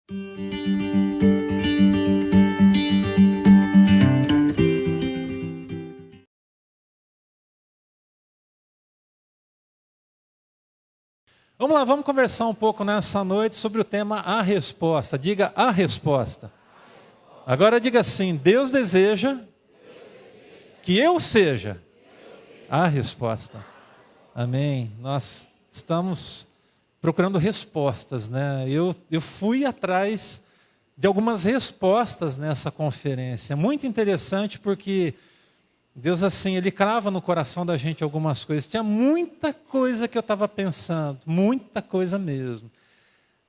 Vamos lá, vamos conversar um pouco nessa noite sobre o tema A Resposta. Diga a resposta. Agora diga assim: Deus deseja que eu seja a resposta. Amém. Nós estamos procurando respostas, né? Eu fui atrás de algumas respostas nessa conferência. Muito interessante porque Deus, assim, Ele crava no coração da gente algumas coisas. Tinha muita coisa que eu estava pensando, muita coisa mesmo.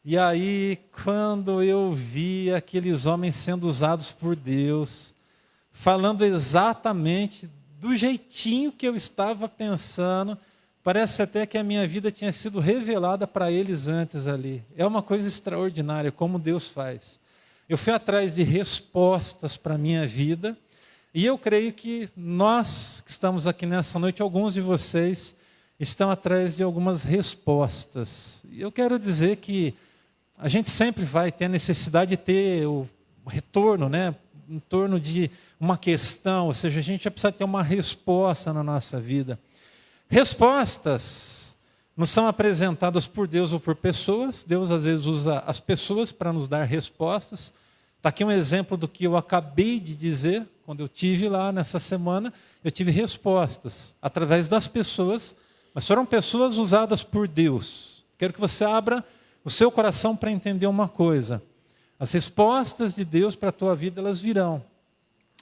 E aí, quando eu vi aqueles homens sendo usados por Deus, falando exatamente do jeitinho que eu estava pensando, parece até que a minha vida tinha sido revelada para eles antes ali. É uma coisa extraordinária como Deus faz. Eu fui atrás de respostas para a minha vida. E eu creio que nós que estamos aqui nessa noite, alguns de vocês estão atrás de algumas respostas. E eu quero dizer que a gente sempre vai ter a necessidade de ter o retorno, né, em torno de uma questão, ou seja, a gente já precisa ter uma resposta na nossa vida. Respostas não são apresentadas por Deus ou por pessoas. Deus às vezes usa as pessoas para nos dar respostas. Está aqui um exemplo do que eu acabei de dizer. Quando eu estive lá nessa semana, eu tive respostas através das pessoas, mas foram pessoas usadas por Deus. Quero que você abra o seu coração para entender uma coisa. As respostas de Deus para a tua vida, elas virão,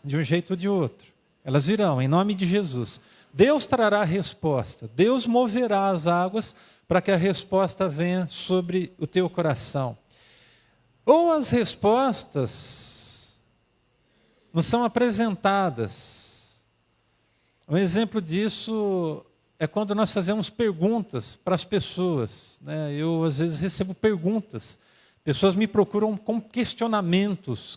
de um jeito ou de outro. Elas virão, em nome de Jesus. Deus trará a resposta. Deus moverá as águas para que a resposta venha sobre o teu coração. Ou as respostas não são apresentadas. Um exemplo disso é quando nós fazemos perguntas para as pessoas, né? Eu, às vezes, recebo perguntas. Pessoas me procuram com questionamentos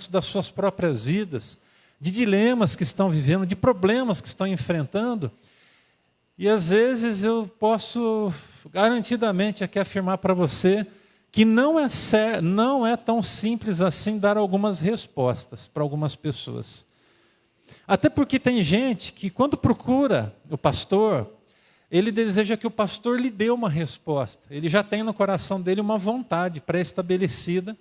das suas próprias vidas, de dilemas que estão vivendo, de problemas que estão enfrentando. E, às vezes, eu posso garantidamente aqui afirmar para você que não é tão simples assim dar algumas respostas para algumas pessoas. Até porque tem gente que, quando procura o pastor, ele deseja que o pastor lhe dê uma resposta. Ele já tem no coração dele uma vontade pré-estabelecida.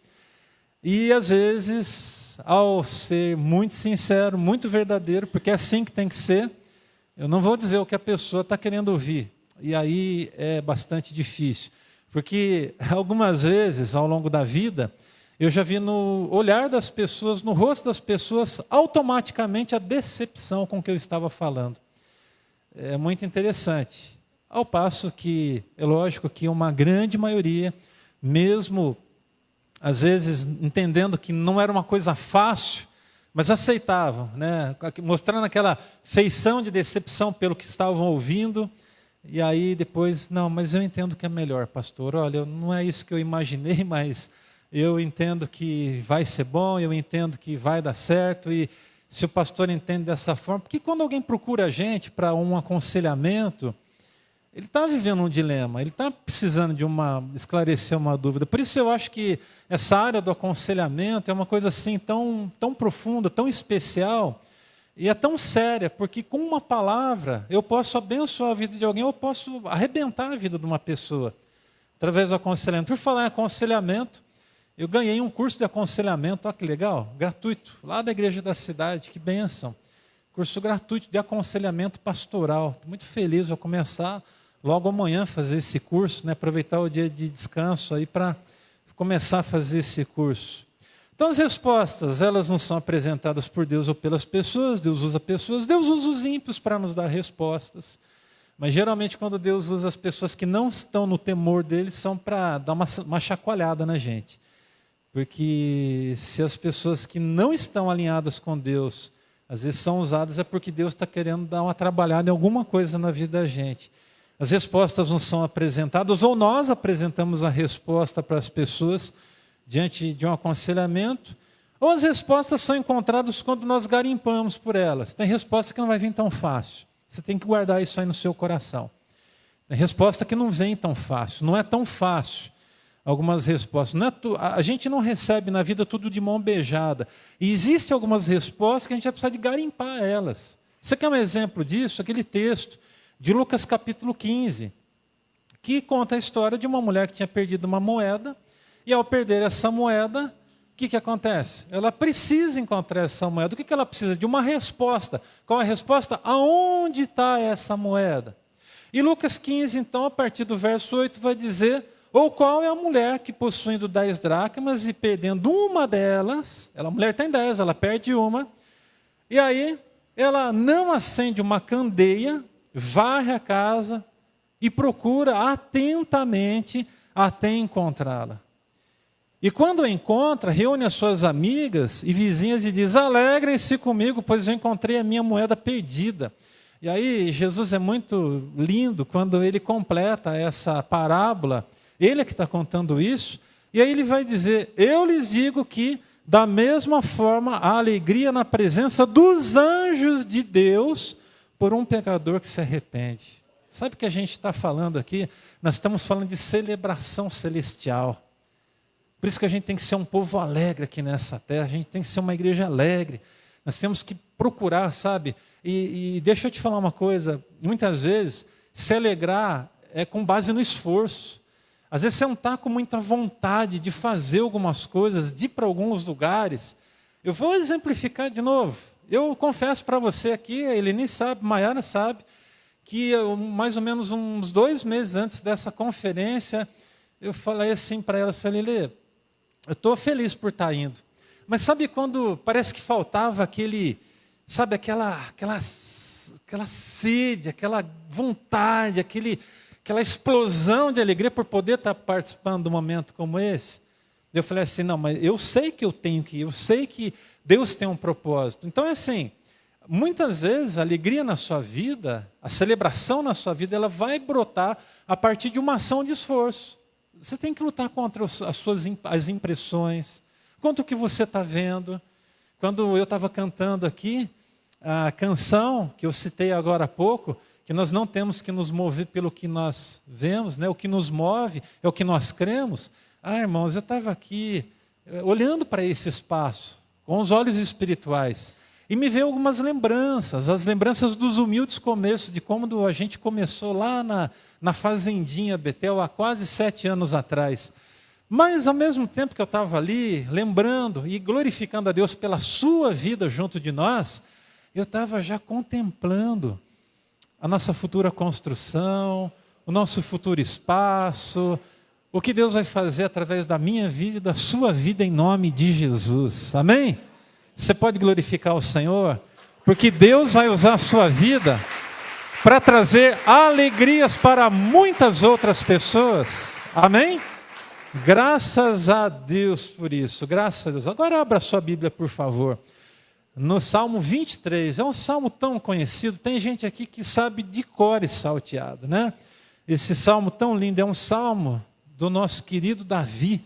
E, às vezes, ao ser muito sincero, muito verdadeiro, porque é assim que tem que ser, eu não vou dizer o que a pessoa está querendo ouvir. E aí é bastante difícil. Porque algumas vezes, ao longo da vida, eu já vi no olhar das pessoas, no rosto das pessoas, automaticamente a decepção com que eu estava falando. É muito interessante. Ao passo que, é lógico que uma grande maioria, mesmo às vezes entendendo que não era uma coisa fácil, mas aceitavam, né? Mostrando aquela feição de decepção pelo que estavam ouvindo. E aí depois, não, mas eu entendo que é melhor, pastor. Olha, não é isso que eu imaginei, mas eu entendo que vai ser bom, eu entendo que vai dar certo. E se o pastor entende dessa forma, porque quando alguém procura a gente para um aconselhamento, ele está vivendo um dilema, ele está precisando de esclarecer uma dúvida. Por isso eu acho que essa área do aconselhamento é uma coisa assim tão profunda, tão especial. E é tão séria, porque com uma palavra eu posso abençoar a vida de alguém, eu posso arrebentar a vida de uma pessoa, através do aconselhamento. Por falar em aconselhamento, eu ganhei um curso de aconselhamento, olha que legal, gratuito, lá da igreja da cidade, que bênção. Curso gratuito de aconselhamento pastoral. Estou muito feliz, vou começar logo amanhã a fazer esse curso, né? Aproveitar o dia de descanso aí para começar a fazer esse curso. Então as respostas, elas não são apresentadas por Deus ou pelas pessoas. Deus usa os ímpios para nos dar respostas. Mas geralmente quando Deus usa as pessoas que não estão no temor dele, são para dar uma chacoalhada na gente. Porque se as pessoas que não estão alinhadas com Deus, às vezes são usadas, é porque Deus está querendo dar uma trabalhada em alguma coisa na vida da gente. As respostas não são apresentadas, ou nós apresentamos a resposta para as pessoas diante de um aconselhamento, ou as respostas são encontradas quando nós garimpamos por elas. Tem resposta que não vai vir tão fácil. Você tem que guardar isso aí no seu coração. Tem resposta que não vem tão fácil, não é tão fácil. algumas respostas. Não é a gente não recebe na vida tudo de mão beijada. E existem algumas respostas que a gente vai precisar de garimpar elas. Você quer um exemplo disso? Aquele texto de Lucas capítulo 15, que conta a história de uma mulher que tinha perdido uma moeda, e ao perder essa moeda, o que acontece? Ela precisa encontrar essa moeda. O que ela precisa? De uma resposta. Qual é a resposta? Aonde está essa moeda? E Lucas 15, então, a partir do verso 8, vai dizer: ou qual é a mulher que, possuindo 10 dracmas e perdendo uma delas, a mulher tem 10, ela perde uma, e aí ela não acende uma candeia, varre a casa e procura atentamente até encontrá-la. E quando a encontra, reúne as suas amigas e vizinhas e diz: alegrem-se comigo, pois eu encontrei a minha moeda perdida. E aí Jesus é muito lindo quando ele completa essa parábola, ele é que está contando isso, e aí ele vai dizer: eu lhes digo que, da mesma forma, há alegria na presença dos anjos de Deus por um pecador que se arrepende. Sabe o que a gente está falando aqui? Nós estamos falando de celebração celestial. Por isso que a gente tem que ser um povo alegre aqui nessa terra, a gente tem que ser uma igreja alegre. Nós temos que procurar, sabe? E deixa eu te falar uma coisa, muitas vezes se alegrar é com base no esforço. Às vezes você não está com muita vontade de fazer algumas coisas, de ir para alguns lugares. Eu vou exemplificar de novo. Eu confesso para você aqui, a Eleni sabe, Maiara sabe, que mais ou menos uns 2 meses antes dessa conferência, eu falei assim para elas, falei: Lê, eu estou feliz por estar indo. Mas sabe quando parece que faltava aquele, sabe, aquela sede, aquela vontade, aquela explosão de alegria por poder estar participando de um momento como esse? Eu falei assim: não, mas eu sei que eu tenho que ir, eu sei que Deus tem um propósito. Então é assim, muitas vezes a alegria na sua vida, a celebração na sua vida, ela vai brotar a partir de uma ação de esforço. Você tem que lutar contra as impressões, contra o que você está vendo. Quando eu estava cantando aqui, a canção que eu citei agora há pouco, que nós não temos que nos mover pelo que nós vemos, né? O que nos move é o que nós cremos. Irmãos, eu estava aqui olhando para esse espaço, com os olhos espirituais, e me veio algumas lembranças, as lembranças dos humildes começos, de como a gente começou lá na Fazendinha Betel, há quase 7 anos atrás. Mas, ao mesmo tempo que eu estava ali, lembrando e glorificando a Deus pela sua vida junto de nós, eu estava já contemplando a nossa futura construção, o nosso futuro espaço, o que Deus vai fazer através da minha vida e da sua vida em nome de Jesus. Amém? Você pode glorificar o Senhor, porque Deus vai usar a sua vida para trazer alegrias para muitas outras pessoas. Amém? Graças a Deus por isso, graças a Deus. Agora abra a sua Bíblia, por favor. No Salmo 23, é um salmo tão conhecido, tem gente aqui que sabe de cor e salteado, né? Esse salmo tão lindo, é um salmo do nosso querido Davi.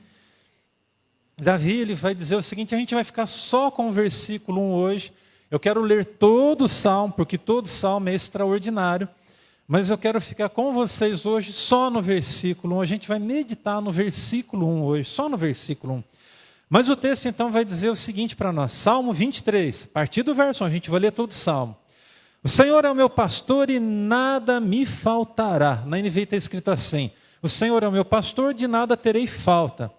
Davi, ele vai dizer o seguinte, a gente vai ficar só com o versículo 1 hoje. Eu quero ler todo o salmo, porque todo salmo é extraordinário, mas eu quero ficar com vocês hoje só no versículo 1. A gente vai meditar no versículo 1 hoje, só no versículo 1. Mas o texto então vai dizer o seguinte para nós, Salmo 23, a partir do verso 1, a gente vai ler todo o salmo. O Senhor é o meu pastor e nada me faltará. Na NVI está escrito assim, o Senhor é o meu pastor, de nada terei falta.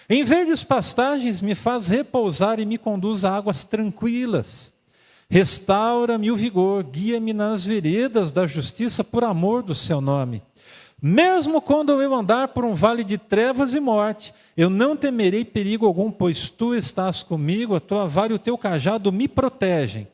Em verdes pastagens me faz repousar e me conduz a águas tranquilas. Restaura-me o vigor, guia-me nas veredas da justiça por amor do seu nome. Mesmo quando eu andar por um vale de trevas e morte, eu não temerei perigo algum, pois tu estás comigo, a tua vara e o teu cajado me protegem.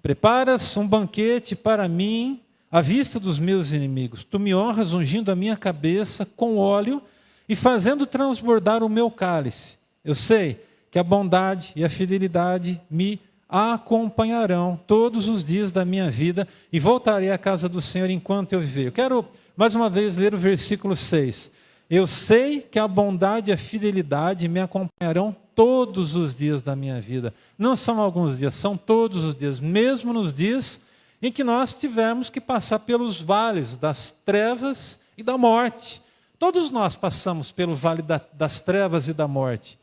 Preparas um banquete para mim à vista dos meus inimigos. Tu me honras ungindo a minha cabeça com óleo e fazendo transbordar o meu cálice. Eu sei que a bondade e a fidelidade me acompanharão todos os dias da minha vida e voltarei à casa do Senhor enquanto eu viver. Eu quero mais uma vez ler o versículo 6. Eu sei que a bondade e a fidelidade me acompanharão todos os dias da minha vida. Não são alguns dias, são todos os dias, mesmo nos dias em que nós tivemos que passar pelos vales das trevas e da morte. Todos nós passamos pelo vale das trevas e da morte.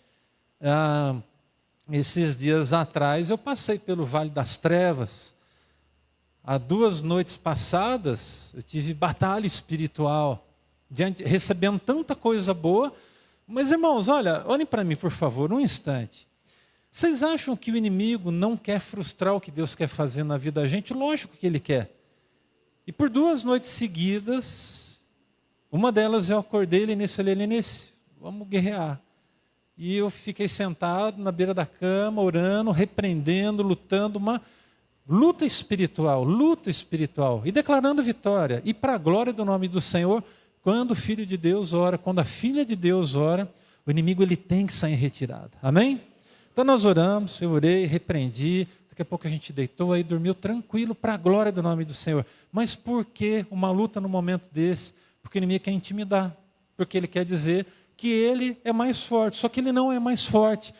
Esses dias atrás eu passei pelo vale das trevas. Há 2 noites passadas eu tive batalha espiritual, recebendo tanta coisa boa. Mas irmãos, olhem para mim por favor, um instante. Vocês acham que o inimigo não quer frustrar o que Deus quer fazer na vida da gente? Lógico que ele quer. E por 2 noites seguidas, uma delas eu acordei, Lenice, falei, Lenice, vamos guerrear. E eu fiquei sentado na beira da cama, orando, repreendendo, lutando, uma luta espiritual, e declarando vitória. E para a glória do nome do Senhor, quando o Filho de Deus ora, quando a Filha de Deus ora, o inimigo ele tem que sair em retirada. Amém? Então nós oramos, eu orei, repreendi, daqui a pouco a gente deitou, aí dormiu tranquilo, para a glória do nome do Senhor. Mas por que uma luta no momento desse? Porque o inimigo quer intimidar, porque ele quer dizer que ele é mais forte, só que ele não é mais forte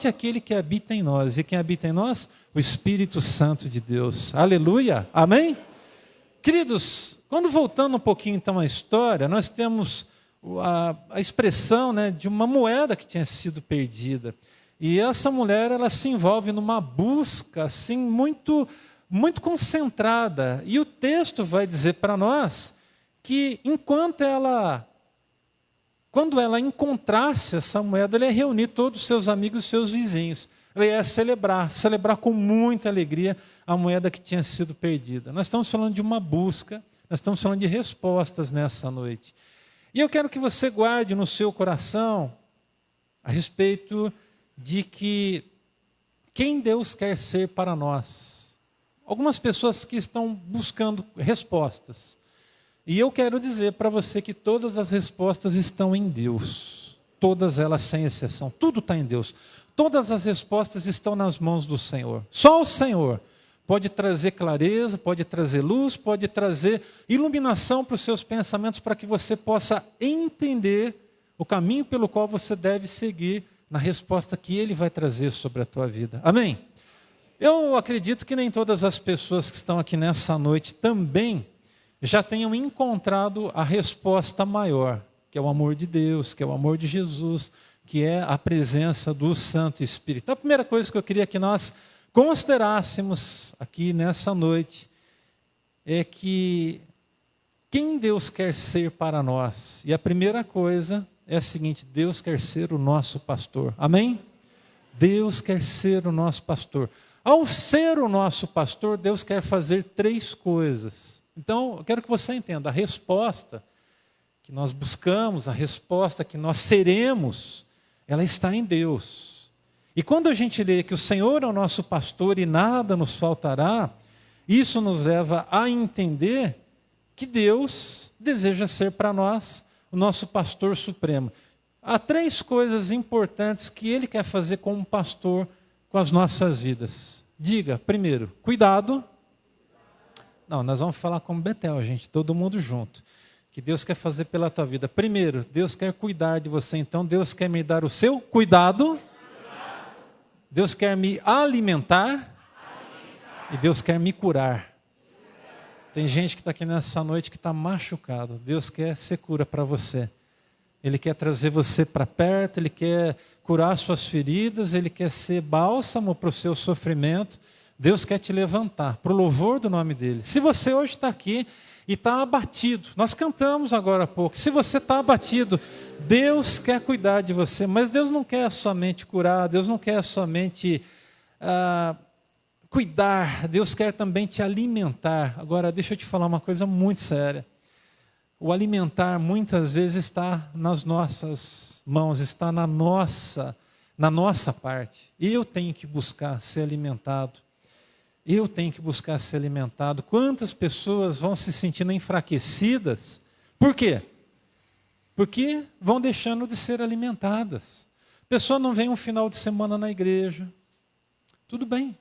é aquele que habita em nós, e quem habita em nós? O Espírito Santo de Deus, aleluia, amém? Queridos, quando voltando um pouquinho então à história, nós temos a expressão, né, de uma moeda que tinha sido perdida. E essa mulher, ela se envolve numa busca assim, muito, muito concentrada. E o texto vai dizer para nós que quando ela encontrasse essa moeda, ela ia reunir todos os seus amigos e seus vizinhos. Ela ia celebrar com muita alegria a moeda que tinha sido perdida. Nós estamos falando de uma busca, nós estamos falando de respostas nessa noite. E eu quero que você guarde no seu coração a respeito de que quem Deus quer ser para nós. Algumas pessoas que estão buscando respostas. E eu quero dizer para você que todas as respostas estão em Deus. Todas elas sem exceção. Tudo está em Deus. Todas as respostas estão nas mãos do Senhor. Só o Senhor pode trazer clareza, pode trazer luz, pode trazer iluminação para os seus pensamentos, para que você possa entender o caminho pelo qual você deve seguir na resposta que Ele vai trazer sobre a tua vida. Amém? Eu acredito que nem todas as pessoas que estão aqui nessa noite também já tenham encontrado a resposta maior, que é o amor de Deus, que é o amor de Jesus, que é a presença do Santo Espírito. Então, a primeira coisa que eu queria que nós considerássemos aqui nessa noite é que quem Deus quer ser para nós. E a primeira coisa é a seguinte: Deus quer ser o nosso pastor. Amém? Deus quer ser o nosso pastor. Ao ser o nosso pastor, Deus quer fazer 3 coisas. Então, eu quero que você entenda, a resposta que nós buscamos, a resposta que nós seremos, ela está em Deus. E quando a gente lê que o Senhor é o nosso pastor e nada nos faltará, isso nos leva a entender que Deus deseja ser para nós o nosso pastor supremo. Há 3 coisas importantes que Ele quer fazer como pastor com as nossas vidas. Diga, primeiro, cuidado. Não, nós vamos falar como Betel, gente, todo mundo junto. Que Deus quer fazer pela tua vida. Primeiro, Deus quer cuidar de você, então Deus quer me dar o seu cuidado. Deus quer me alimentar. E Deus quer me curar. Tem gente que está aqui nessa noite que está machucado. Deus quer ser cura para você. Ele quer trazer você para perto, Ele quer curar suas feridas, Ele quer ser bálsamo para o seu sofrimento. Deus quer te levantar, para o louvor do nome dEle. Se você hoje está aqui e está abatido, nós cantamos agora há pouco, se você está abatido, Deus quer cuidar de você, mas Deus não quer somente curar, Deus não quer somente cuidar, Deus quer também te alimentar. Agora, deixa eu te falar uma coisa muito séria. O alimentar muitas vezes está nas nossas mãos, está na nossa parte. Eu tenho que buscar ser alimentado. Eu tenho que buscar ser alimentado. Quantas pessoas vão se sentindo enfraquecidas? Por quê? Porque vão deixando de ser alimentadas. A pessoa não vem um final de semana na igreja. Tudo bem.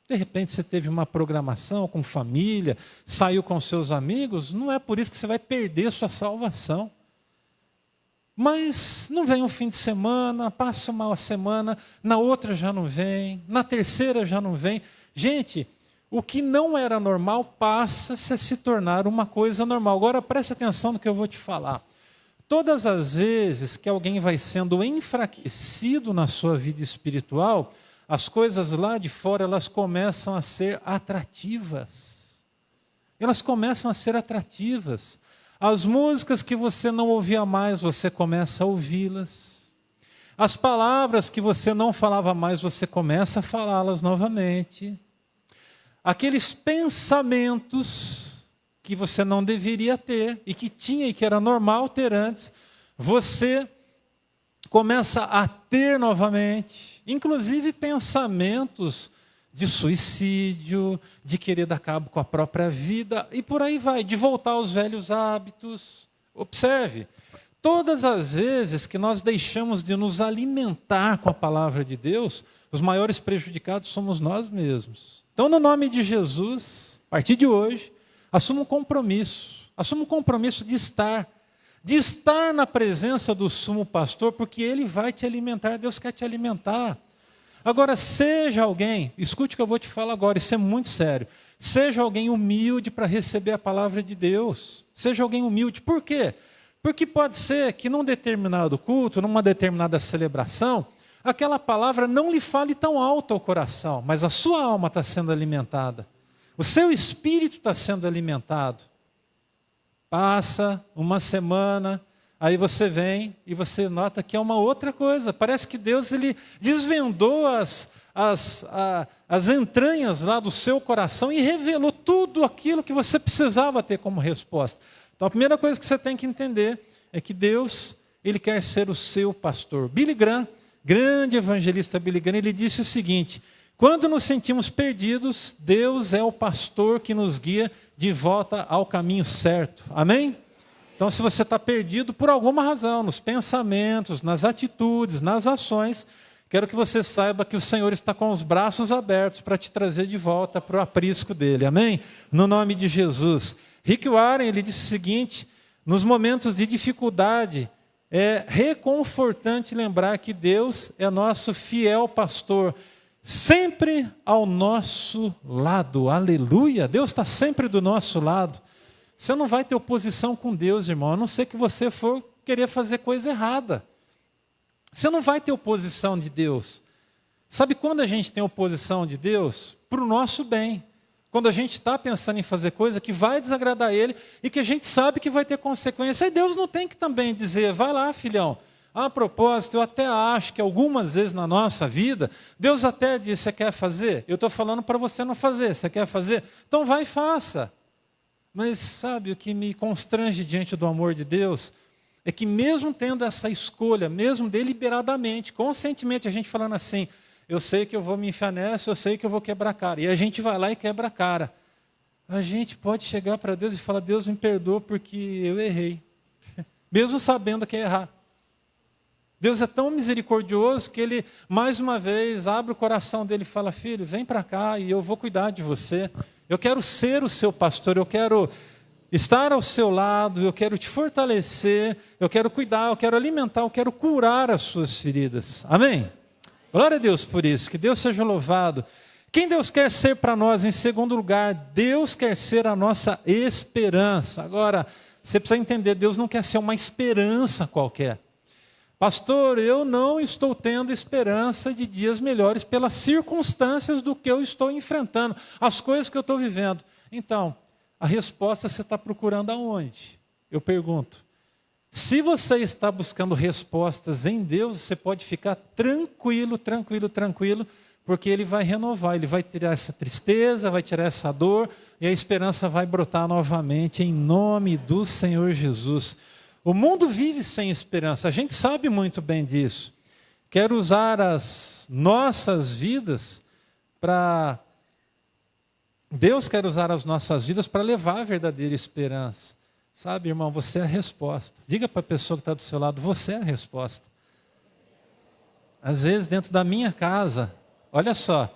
De repente você teve uma programação com família, saiu com seus amigos, não é por isso que você vai perder sua salvação. Mas não vem um fim de semana, passa uma semana, na outra já não vem, na terceira já não vem. Gente, o que não era normal passa a se tornar uma coisa normal. Agora preste atenção no que eu vou te falar. todas as vezes que alguém vai sendo enfraquecido na sua vida espiritual, as coisas lá de fora, elas começam a ser atrativas. Elas começam a ser atrativas. As músicas que você não ouvia mais, você começa a ouvi-las. As palavras que você não falava mais, você começa a falá-las novamente. Aqueles pensamentos que você não deveria ter, e que tinha e que era normal ter antes, você começa a ter novamente. Inclusive pensamentos de suicídio, de querer dar cabo com a própria vida, e por aí vai, de voltar aos velhos hábitos. Observe, todas as vezes que nós deixamos de nos alimentar com a palavra de Deus, os maiores prejudicados somos nós mesmos. Então, no nome de Jesus, a partir de hoje, assuma um compromisso de estar na presença do sumo pastor, porque ele vai te alimentar, Deus quer te alimentar. Agora, seja alguém, escute o que eu vou te falar agora, isso é muito sério. Seja alguém humilde para receber a palavra de Deus. Seja alguém humilde. Por quê? Porque pode ser que num determinado culto, numa determinada celebração, aquela palavra não lhe fale tão alto ao coração, mas a sua alma está sendo alimentada. O seu espírito está sendo alimentado. Passa uma semana, aí você vem e você nota que é uma outra coisa. Parece que Deus ele desvendou as entranhas lá do seu coração e revelou tudo aquilo que você precisava ter como resposta. Então a primeira coisa que você tem que entender é que Deus, ele quer ser o seu pastor. Billy Graham, grande evangelista Billy Graham, ele disse o seguinte: quando nos sentimos perdidos, Deus é o pastor que nos guia de volta ao caminho certo. Amém? Então, se você está perdido por alguma razão, nos pensamentos, nas atitudes, nas ações, quero que você saiba que o Senhor está com os braços abertos para te trazer de volta para o aprisco dele. Amém? No nome de Jesus. Rick Warren, ele disse o seguinte: nos momentos de dificuldade, é reconfortante lembrar que Deus é nosso fiel pastor, sempre ao nosso lado. Aleluia! Deus está sempre do nosso lado. Você não vai ter oposição com Deus, irmão, a não ser que você for querer fazer coisa errada. Você não vai ter oposição de Deus. Sabe quando a gente tem oposição de Deus? Para o nosso bem. Quando a gente está pensando em fazer coisa que vai desagradar Ele e que a gente sabe que vai ter consequência. E Deus não tem que também dizer: vai lá, filhão. A propósito, eu até acho que algumas vezes na nossa vida, Deus até diz: você quer fazer? Eu estou falando para você não fazer. Você quer fazer? Então vai e faça. Mas sabe o que me constrange diante do amor de Deus? É que mesmo tendo essa escolha, mesmo deliberadamente, conscientemente, a gente falando assim: eu sei que eu vou me enfiar nessa, eu sei que eu vou quebrar a cara. E a gente vai lá e quebra a cara. A gente pode chegar para Deus e falar: Deus, me perdoa porque eu errei. Mesmo sabendo que é errar. Deus é tão misericordioso que Ele, mais uma vez, abre o coração dele e fala: filho, vem para cá e eu vou cuidar de você. Eu quero ser o seu pastor, eu quero estar ao seu lado, eu quero te fortalecer, eu quero cuidar, eu quero alimentar, eu quero curar as suas feridas. Amém? Glória a Deus por isso, que Deus seja louvado. Quem Deus quer ser para nós? Em segundo lugar, Deus quer ser a nossa esperança. Agora, você precisa entender, Deus não quer ser uma esperança qualquer. Pastor, eu não estou tendo esperança de dias melhores pelas circunstâncias do que eu estou enfrentando, as coisas que eu estou vivendo. Então, a resposta você está procurando aonde? Eu pergunto. Se você está buscando respostas em Deus, você pode ficar tranquilo, porque Ele vai renovar, Ele vai tirar essa tristeza, vai tirar essa dor, e a esperança vai brotar novamente, em nome do Senhor Jesus. O mundo vive sem esperança, a gente sabe muito bem disso. Quero usar as nossas vidas para... Deus quer usar as nossas vidas para levar a verdadeira esperança. Sabe, irmão, você é a resposta. Diga para a pessoa que está do seu lado: você é a resposta. Às vezes dentro da minha casa, olha só,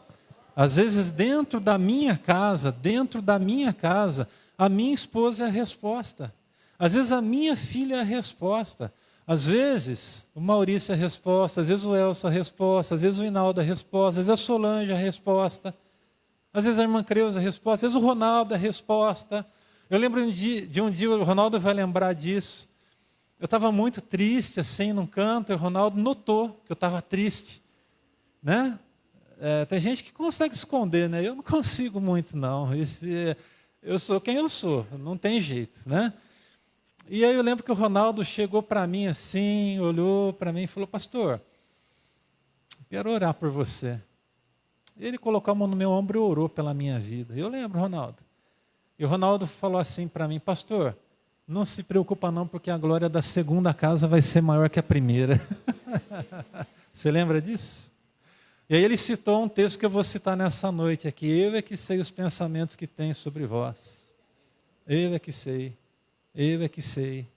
às vezes dentro da minha casa, a minha esposa é a resposta. Às vezes a minha filha é a resposta. Às vezes o Maurício é a resposta, às vezes o Elcio é a resposta, às vezes o Hinaldo é a resposta, às vezes a Solange é a resposta, às vezes a irmã Creuza é a resposta, às vezes o Ronaldo é a resposta. Eu lembro de um dia, o Ronaldo vai lembrar disso. Eu estava muito triste, assim, num canto, e o Ronaldo notou que eu estava triste, né? Tem gente que consegue esconder, né? Eu não consigo muito, não. Eu sou quem eu sou, não tem jeito, né? E aí eu lembro que o Ronaldo chegou para mim assim, olhou para mim e falou: pastor, quero orar por você. Ele colocou a mão no meu ombro e orou pela minha vida. Eu lembro, Ronaldo. E o Ronaldo falou assim para mim: pastor, não se preocupa não, porque a glória da segunda casa vai ser maior que a primeira. Você lembra disso? E aí ele citou um texto que eu vou citar nessa noite aqui. Eu é que sei os pensamentos que tenho sobre vós. Eu é que sei. Eu é que sei.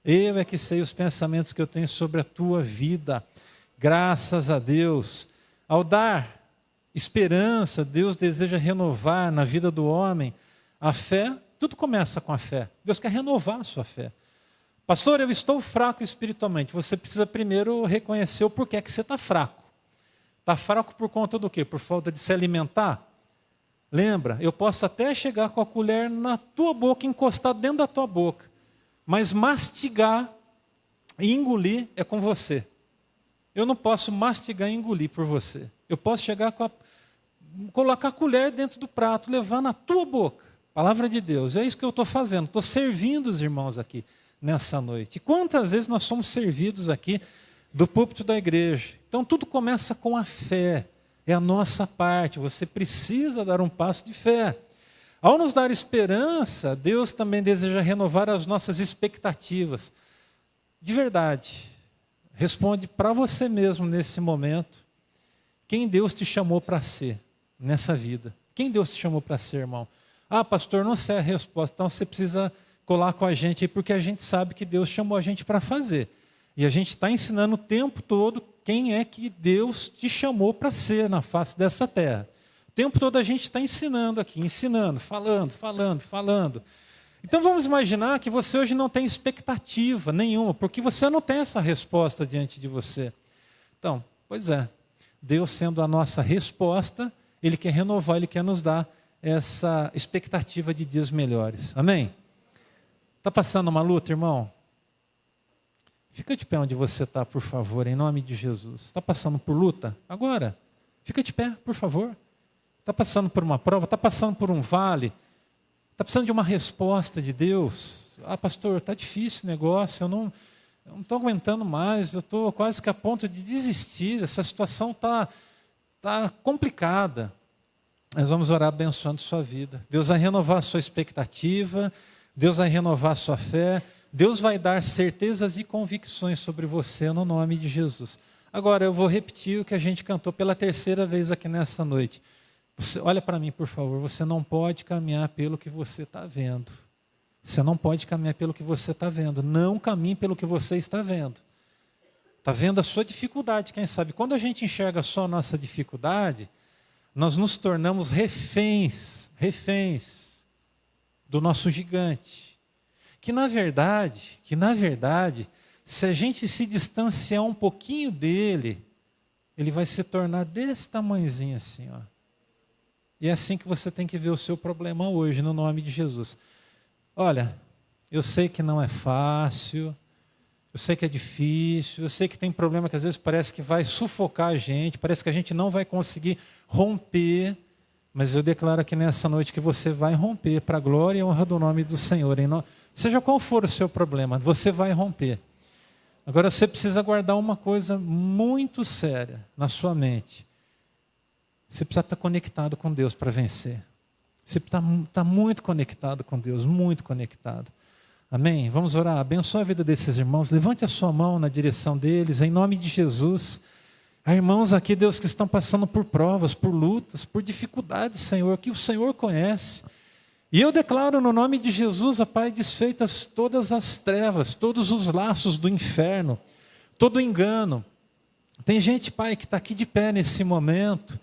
Eu é que sei os pensamentos que eu tenho sobre a tua vida. Graças a Deus. Ao dar esperança, Deus deseja renovar na vida do homem a fé. Tudo começa com a fé. Deus quer renovar a sua fé. Pastor, eu estou fraco espiritualmente. Você precisa primeiro reconhecer o porquê que você está fraco. Está fraco por conta do quê? Por falta de se alimentar? Lembra, eu posso até chegar com a colher na tua boca, encostar dentro da tua boca, mas mastigar e engolir é com você. Eu não posso mastigar e engolir por você. Eu posso chegar colocar a colher dentro do prato, levar na tua boca. Palavra de Deus, é isso que eu estou fazendo. Estou servindo os irmãos aqui nessa noite. E quantas vezes nós somos servidos aqui do púlpito da igreja? Então tudo começa com a fé. É a nossa parte. Você precisa dar um passo de fé. Ao nos dar esperança, Deus também deseja renovar as nossas expectativas. De verdade, responde para você mesmo nesse momento. Quem Deus te chamou para ser nessa vida? Quem Deus te chamou para ser, irmão? Ah, pastor, não sei a resposta. Então você precisa colar com a gente aí, porque a gente sabe que Deus chamou a gente para fazer. E a gente está ensinando o tempo todo quem é que Deus te chamou para ser na face dessa terra. O tempo todo a gente está ensinando aqui, ensinando, falando. Então vamos imaginar que você hoje não tem expectativa nenhuma, porque você não tem essa resposta diante de você. Então, pois é, Deus sendo a nossa resposta, Ele quer renovar, Ele quer nos dar essa expectativa de dias melhores. Amém? Está passando uma luta, irmão? Fica de pé onde você está, por favor, em nome de Jesus. Está passando por luta? Agora, fica de pé, por favor. Está passando por uma prova? Está passando por um vale? Está precisando de uma resposta de Deus? Ah, pastor, está difícil o negócio, eu não estou aguentando mais, eu estou quase que a ponto de desistir, essa situação está complicada. Nós vamos orar abençoando sua vida. Deus vai renovar a sua expectativa, Deus vai renovar a sua fé, Deus vai dar certezas e convicções sobre você no nome de Jesus. Agora eu vou repetir o que a gente cantou pela terceira vez aqui nessa noite. Você, olha para mim, por favor, você não pode caminhar pelo que você está vendo. Você não pode caminhar pelo que você está vendo. Não caminhe pelo que você está vendo. Está vendo a sua dificuldade, quem sabe? Quando a gente enxerga só a nossa dificuldade, nós nos tornamos reféns do nosso gigante. Que na verdade, se a gente se distanciar um pouquinho dele, ele vai se tornar desse tamanhozinho assim, ó. E é assim que você tem que ver o seu problema hoje, no nome de Jesus. Olha, eu sei que não é fácil, eu sei que é difícil, eu sei que tem problema que às vezes parece que vai sufocar a gente, parece que a gente não vai conseguir romper, mas eu declaro aqui nessa noite que você vai romper para a glória e honra do nome do Senhor. Seja qual for o seu problema, você vai romper. Agora você precisa guardar uma coisa muito séria na sua mente. Você precisa estar conectado com Deus para vencer. Você precisa estar muito conectado com Deus, muito conectado. Amém? Vamos orar. Abençoa a vida desses irmãos. Levante a sua mão na direção deles, em nome de Jesus. Há irmãos aqui, Deus, que estão passando por provas, por lutas, por dificuldades, Senhor, que o Senhor conhece. E eu declaro no nome de Jesus, ó Pai, desfeitas todas as trevas, todos os laços do inferno, todo engano. Tem gente, Pai, que está aqui de pé nesse momento,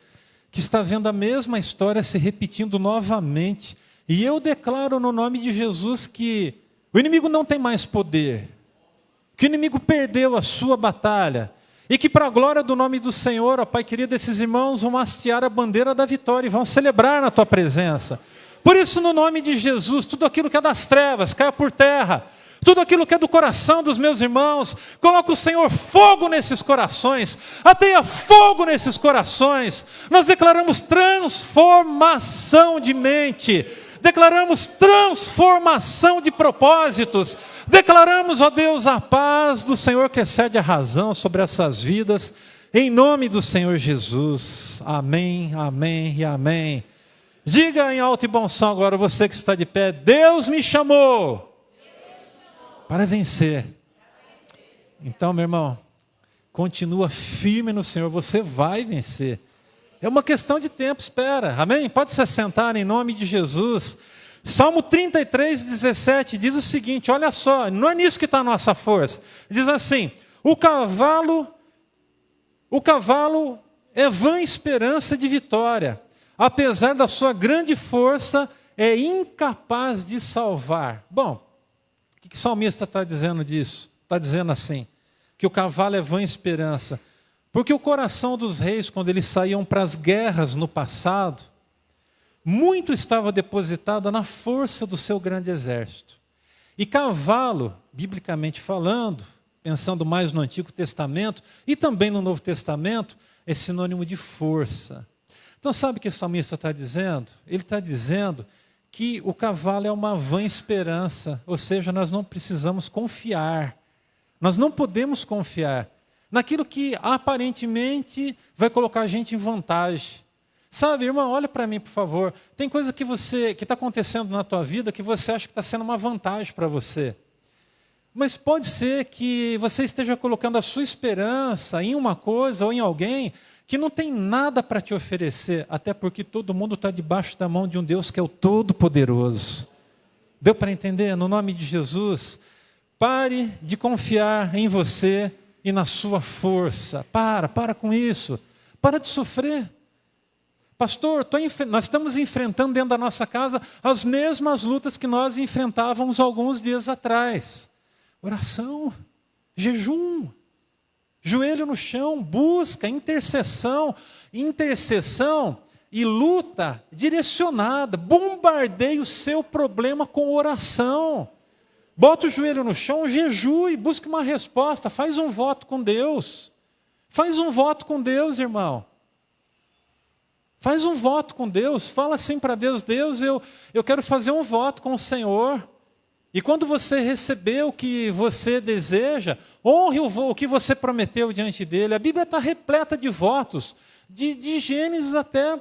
que está vendo a mesma história se repetindo novamente. E eu declaro no nome de Jesus que o inimigo não tem mais poder, que o inimigo perdeu a sua batalha, e que para a glória do nome do Senhor, ó Pai querido, esses irmãos vão hastear a bandeira da vitória e vão celebrar na Tua presença. Por isso, no nome de Jesus, tudo aquilo que é das trevas caia por terra. Tudo aquilo que é do coração dos meus irmãos, coloca o Senhor fogo nesses corações, ateia fogo nesses corações. Nós declaramos transformação de mente, declaramos transformação de propósitos, declaramos, ó Deus, a paz do Senhor que excede a razão sobre essas vidas, em nome do Senhor Jesus. Amém, amém e amém. Diga em alto e bom som agora, você que está de pé: Deus me chamou para vencer. Então, meu irmão, continua firme no Senhor, você vai vencer. É uma questão de tempo, espera. Amém? Pode se sentar em nome de Jesus. Salmo 33, 17 diz o seguinte, olha só, não é nisso que está a nossa força. Diz assim: o cavalo é vã esperança de vitória. Apesar da sua grande força, é incapaz de salvar. Bom, o que o salmista está dizendo disso? Está dizendo assim, que o cavalo é vã esperança. Porque o coração dos reis, quando eles saíam para as guerras no passado, muito estava depositado na força do seu grande exército. E cavalo, biblicamente falando, pensando mais no Antigo Testamento e também no Novo Testamento, é sinônimo de força. Então sabe o que o salmista está dizendo? Ele está dizendo que o cavalo é uma vã esperança, ou seja, nós não precisamos confiar, nós não podemos confiar naquilo que aparentemente vai colocar a gente em vantagem. Sabe, irmão, olha para mim, por favor, tem coisa que está acontecendo na tua vida que você acha que está sendo uma vantagem para você. Mas pode ser que você esteja colocando a sua esperança em uma coisa ou em alguém que não tem nada para te oferecer, até porque todo mundo está debaixo da mão de um Deus que é o Todo-Poderoso. Deu para entender? No nome de Jesus, pare de confiar em você e na sua força. Para com isso. Para de sofrer. Pastor, nós estamos enfrentando dentro da nossa casa as mesmas lutas que nós enfrentávamos alguns dias atrás. Oração, jejum, joelho no chão, busca, intercessão e luta direcionada. Bombardeie o seu problema com oração. Bota o joelho no chão, jejue, busque uma resposta, faz um voto com Deus. Faz um voto com Deus, irmão. Faz um voto com Deus, fala assim para Deus: Deus, eu quero fazer um voto com o Senhor. E quando você receber o que você deseja, honre o que você prometeu diante dele. A Bíblia está repleta de votos, de Gênesis até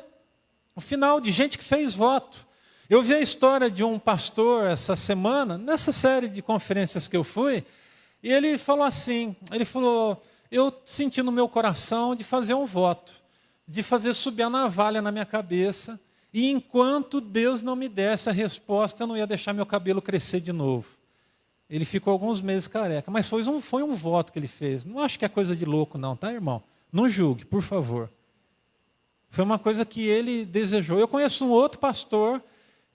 o final, de gente que fez voto. Eu vi a história de um pastor essa semana, nessa série de conferências que eu fui, e ele falou assim, eu senti no meu coração de fazer um voto, de fazer subir a navalha na minha cabeça, e enquanto Deus não me desse a resposta, eu não ia deixar meu cabelo crescer de novo. Ele ficou alguns meses careca, mas foi um voto que ele fez. Não acho que é coisa de louco não, tá, irmão? Não julgue, por favor. Foi uma coisa que ele desejou. Eu conheço um outro pastor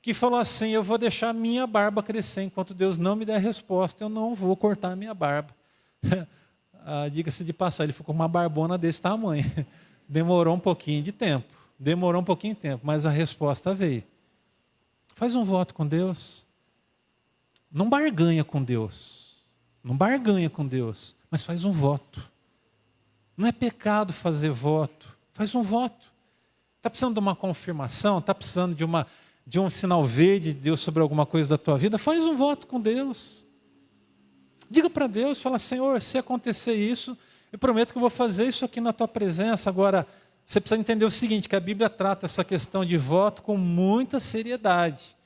que falou assim: eu vou deixar minha barba crescer, enquanto Deus não me der a resposta, eu não vou cortar a minha barba. Diga-se de passar, ele ficou com uma barbona desse tamanho. Demorou um pouquinho de tempo, mas a resposta veio. Faz um voto com Deus. Não barganha com Deus, mas faz um voto. Não é pecado fazer voto, faz um voto. Está precisando de uma confirmação, está precisando de um sinal verde de Deus sobre alguma coisa da tua vida, faz um voto com Deus. Diga para Deus, fala: Senhor, se acontecer isso, eu prometo que eu vou fazer isso aqui na tua presença. Agora, você precisa entender o seguinte, que a Bíblia trata essa questão de voto com muita seriedade.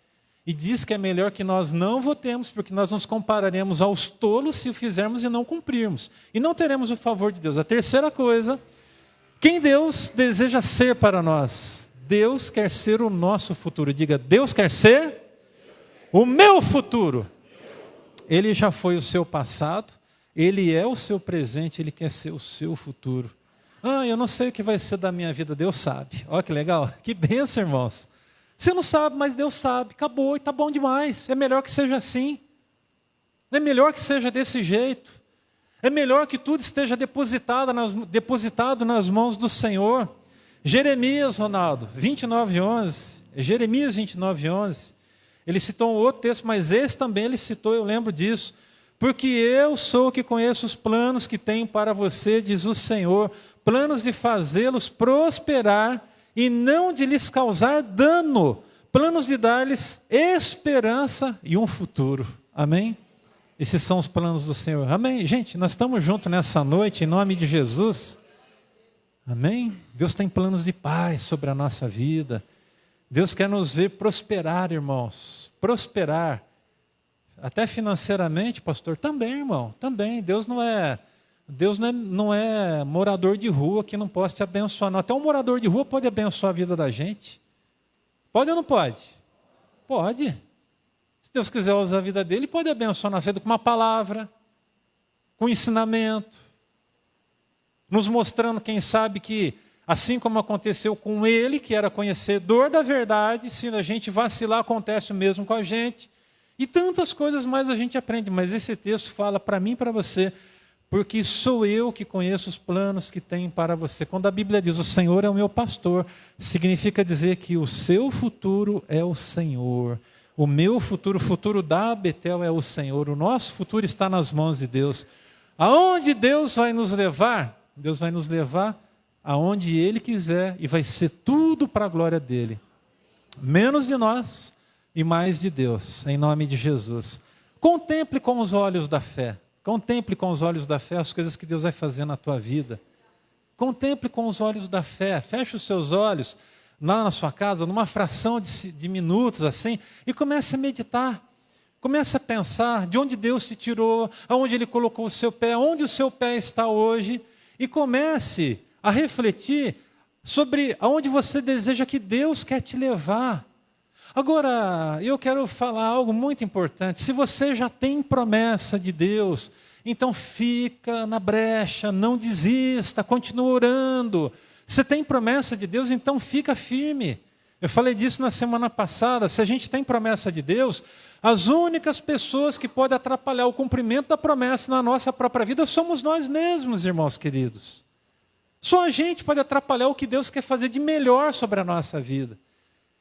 E diz que é melhor que nós não votemos, porque nós nos compararemos aos tolos se o fizermos e não cumprirmos. E não teremos o favor de Deus. A terceira coisa, quem Deus deseja ser para nós? Deus quer ser o nosso futuro. Diga: Deus quer ser o meu futuro. Ele já foi o seu passado, Ele é o seu presente, Ele quer ser o seu futuro. Eu não sei o que vai ser da minha vida, Deus sabe. Olha que legal, que bênção, irmãos. Você não sabe, mas Deus sabe. Acabou, e está bom demais. É melhor que seja assim. É melhor que seja desse jeito. É melhor que tudo esteja depositado nas mãos do Senhor. Jeremias, Ronaldo, 29:11. Jeremias 29:11. Ele citou um outro texto, mas esse também ele citou, eu lembro disso. Porque eu sou o que conheço os planos que tenho para você, diz o Senhor, planos de fazê-los prosperar e não de lhes causar dano, planos de dar-lhes esperança e um futuro. Amém? Esses são os planos do Senhor. Amém? Gente, nós estamos juntos nessa noite, em nome de Jesus. Amém? Deus tem planos de paz sobre a nossa vida. Deus quer nos ver prosperar, irmãos. Prosperar. Até financeiramente, pastor, também, irmão. Também. Deus não é morador de rua que não possa te abençoar. Não. Até um morador de rua pode abençoar a vida da gente. Pode ou não pode? Pode. Se Deus quiser usar a vida dele, pode abençoar na vida com uma palavra, com ensinamento, nos mostrando, quem sabe, que assim como aconteceu com ele, que era conhecedor da verdade, se a gente vacilar, acontece o mesmo com a gente. E tantas coisas mais a gente aprende. Mas esse texto fala para mim e para você, porque sou eu que conheço os planos que tenho para você. Quando a Bíblia diz, o Senhor é o meu pastor, significa dizer que o seu futuro é o Senhor. O meu futuro, o futuro da Betel é o Senhor. O nosso futuro está nas mãos de Deus. Aonde Deus vai nos levar? Deus vai nos levar aonde Ele quiser e vai ser tudo para a glória dEle. Menos de nós e mais de Deus, em nome de Jesus. Contemple com os olhos da fé. Contemple com os olhos da fé as coisas que Deus vai fazer na tua vida. Contemple com os olhos da fé. Feche os seus olhos lá na sua casa, numa fração de minutos assim, e comece a meditar. Comece a pensar de onde Deus te tirou, aonde Ele colocou o seu pé, onde o seu pé está hoje. E comece a refletir sobre aonde você deseja que Deus quer te levar. Agora, eu quero falar algo muito importante. Se você já tem promessa de Deus, então fica na brecha, não desista, continua orando. Você tem promessa de Deus, então fica firme. Eu falei disso na semana passada. Se a gente tem promessa de Deus, as únicas pessoas que podem atrapalhar o cumprimento da promessa na nossa própria vida somos nós mesmos, irmãos queridos. Só a gente pode atrapalhar o que Deus quer fazer de melhor sobre a nossa vida.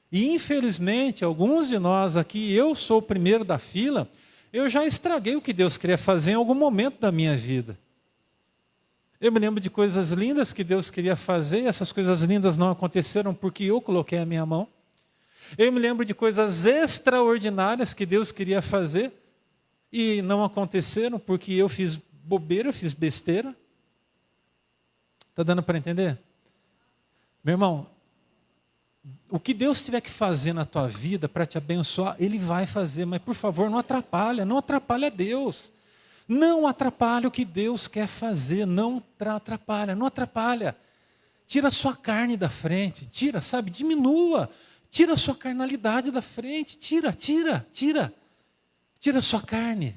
E infelizmente, alguns de nós aqui, eu sou o primeiro da fila, eu já estraguei o que Deus queria fazer em algum momento da minha vida. Eu me lembro de coisas lindas que Deus queria fazer, e essas coisas lindas não aconteceram porque eu coloquei a minha mão. Eu me lembro de coisas extraordinárias que Deus queria fazer e não aconteceram porque eu fiz bobeira, eu fiz besteira. Está dando para entender? Meu irmão, o que Deus tiver que fazer na tua vida para te abençoar, Ele vai fazer, mas por favor não atrapalha Deus. Não atrapalha o que Deus quer fazer, não atrapalha. Tira a sua carne da frente, diminua. Tira a sua carnalidade da frente, tira a sua carne.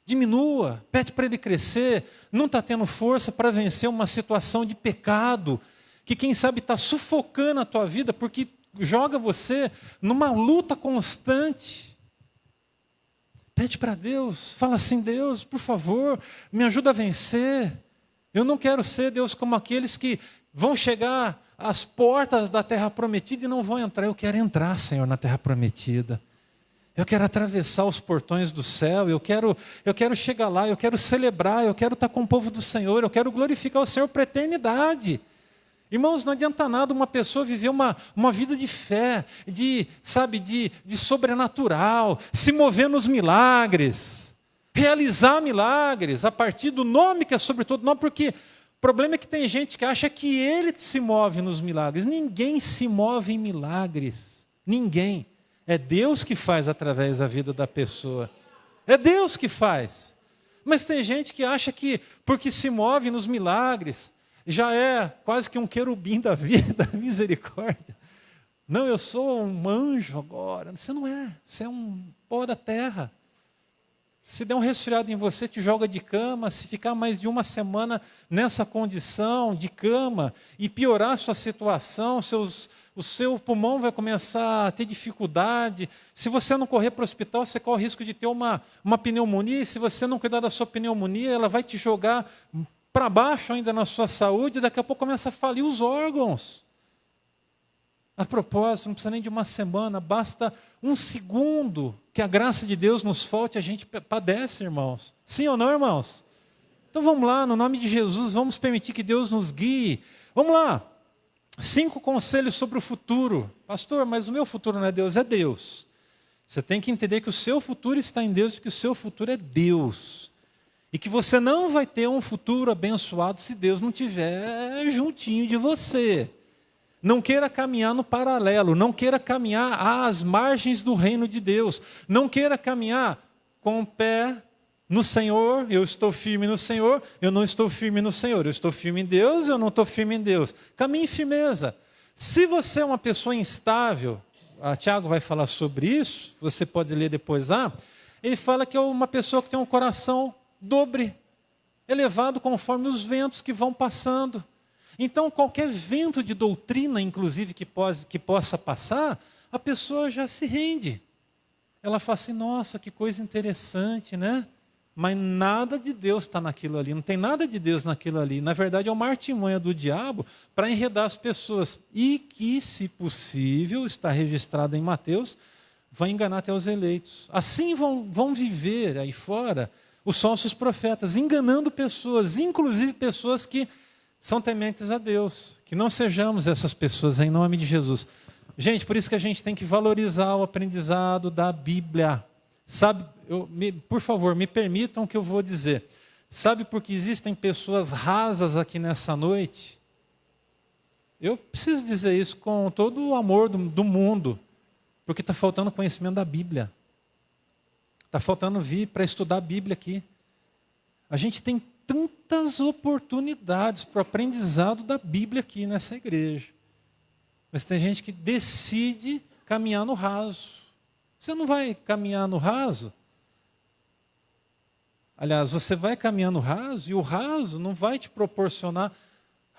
Diminua, pede para ele crescer, não está tendo força para vencer uma situação de pecado, que quem sabe está sufocando a tua vida, porque joga você numa luta constante. Pede para Deus, fala assim, Deus, por favor, me ajuda a vencer. Eu não quero ser, Deus, como aqueles que vão chegar às portas da terra prometida e não vão entrar. Eu quero entrar, Senhor, na terra prometida. Eu quero atravessar os portões do céu, eu quero chegar lá, eu quero celebrar, eu quero estar com o povo do Senhor, eu quero glorificar o Senhor para a eternidade. Irmãos, não adianta nada uma pessoa viver uma vida de fé, de sobrenatural, se mover nos milagres, realizar milagres a partir do nome que é sobre todo nome, porque o problema é que tem gente que acha que ele se move nos milagres. Ninguém se move em milagres, ninguém. É Deus que faz através da vida da pessoa. É Deus que faz. Mas tem gente que acha que porque se move nos milagres, já é quase que um querubim da vida, da misericórdia. Não, eu sou um anjo agora. Você não é, você é um pó da terra. Se der um resfriado em você, te joga de cama. Se ficar mais de uma semana nessa condição de cama e piorar a sua situação, o seu pulmão vai começar a ter dificuldade. Se você não correr para o hospital, você corre o risco de ter uma pneumonia. E se você não cuidar da sua pneumonia, ela vai te jogar para baixo ainda na sua saúde. Daqui a pouco começa a falir os órgãos. A propósito, não precisa nem de uma semana, basta um segundo que a graça de Deus nos falte, a gente padece, irmãos. Sim ou não, irmãos? Então vamos lá, no nome de Jesus, vamos permitir que Deus nos guie. Vamos lá. 5 conselhos sobre o futuro. Pastor, mas o meu futuro não é Deus, é Deus. Você tem que entender que o seu futuro está em Deus e que o seu futuro é Deus. E que você não vai ter um futuro abençoado se Deus não estiver juntinho de você. Não queira caminhar no paralelo, não queira caminhar às margens do reino de Deus. Não queira caminhar com o pé no Senhor, eu estou firme no Senhor, eu não estou firme no Senhor. Eu estou firme em Deus, eu não estou firme em Deus. Caminhe em firmeza. Se você é uma pessoa instável, Tiago vai falar sobre isso, você pode ler depois lá, ele fala que é uma pessoa que tem um coração dobre, elevado conforme os ventos que vão passando. Então, qualquer vento de doutrina, inclusive, que possa passar, a pessoa já se rende. Ela fala assim, nossa, que coisa interessante, né? Mas nada de Deus está naquilo ali, não tem nada de Deus naquilo ali. Na verdade, é uma artimanha do diabo para enredar as pessoas. E que, se possível, está registrado em Mateus, vai enganar até os eleitos. Assim vão viver aí fora os falsos profetas, enganando pessoas, inclusive pessoas que são tementes a Deus. Que não sejamos essas pessoas em nome de Jesus. Gente, por isso que a gente tem que valorizar o aprendizado da Bíblia. Sabe, por favor, me permitam o que eu vou dizer. Sabe por que existem pessoas rasas aqui nessa noite? Eu preciso dizer isso com todo o amor do mundo, porque está faltando conhecimento da Bíblia. Está faltando vir para estudar a Bíblia aqui. A gente tem tantas oportunidades para o aprendizado da Bíblia aqui nessa igreja. Mas tem gente que decide caminhar no raso. Você não vai caminhar no raso? Aliás, você vai caminhar no raso e o raso não vai te proporcionar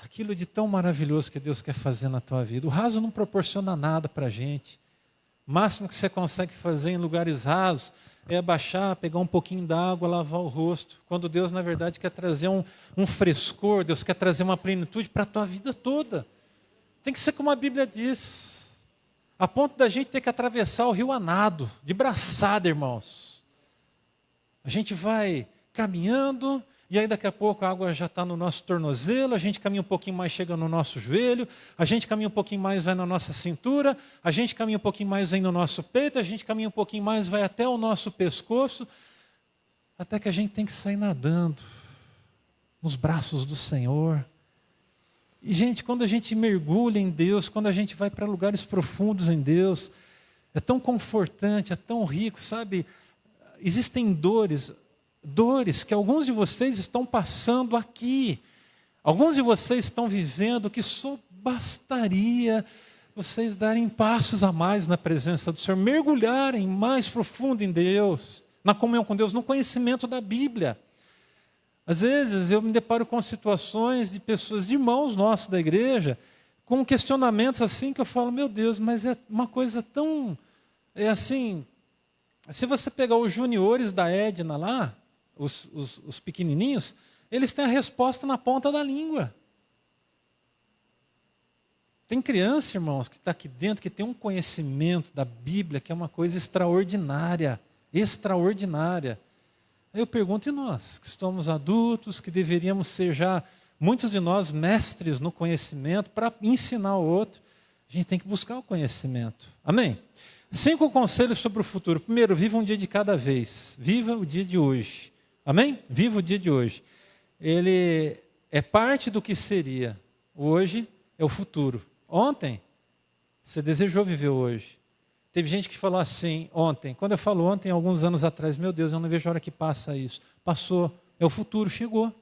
aquilo de tão maravilhoso que Deus quer fazer na tua vida. O raso não proporciona nada para a gente. O máximo que você consegue fazer em lugares rasos é abaixar, pegar um pouquinho d'água, lavar o rosto. Quando Deus, na verdade, quer trazer um frescor, Deus quer trazer uma plenitude para a tua vida toda. Tem que ser como a Bíblia diz. A ponto da gente ter que atravessar o rio a nado, de braçada, irmãos. A gente vai caminhando, e aí daqui a pouco a água já está no nosso tornozelo, a gente caminha um pouquinho mais, chega no nosso joelho, a gente caminha um pouquinho mais, vai na nossa cintura, a gente caminha um pouquinho mais, vem no nosso peito, a gente caminha um pouquinho mais, vai até o nosso pescoço, até que a gente tem que sair nadando nos braços do Senhor. E, gente, quando a gente mergulha em Deus, quando a gente vai para lugares profundos em Deus, é tão confortante, é tão rico, sabe? Existem dores que alguns de vocês estão passando aqui. Alguns de vocês estão vivendo que só bastaria vocês darem passos a mais na presença do Senhor, mergulharem mais profundo em Deus, na comunhão com Deus, no conhecimento da Bíblia. Às vezes eu me deparo com situações de pessoas, de irmãos nossos da igreja, com questionamentos assim que eu falo, meu Deus, mas é uma coisa tão... É assim, se você pegar os juniores da Edna lá, os pequenininhos, eles têm a resposta na ponta da língua. Tem criança, irmãos, que está aqui dentro, que tem um conhecimento da Bíblia, que é uma coisa extraordinária, extraordinária. Aí eu pergunto, e nós, que somos adultos, que deveríamos ser já, muitos de nós, mestres no conhecimento, para ensinar o outro, a gente tem que buscar o conhecimento. Amém? 5 conselhos sobre o futuro. Primeiro, viva um dia de cada vez. Viva o dia de hoje. Amém? Viva o dia de hoje. Ele é parte do que seria. Hoje é o futuro. Ontem, você desejou viver hoje. Teve gente que falou assim ontem. Quando eu falo ontem, alguns anos atrás, meu Deus, eu não vejo a hora que passa isso. Passou, é o futuro, chegou.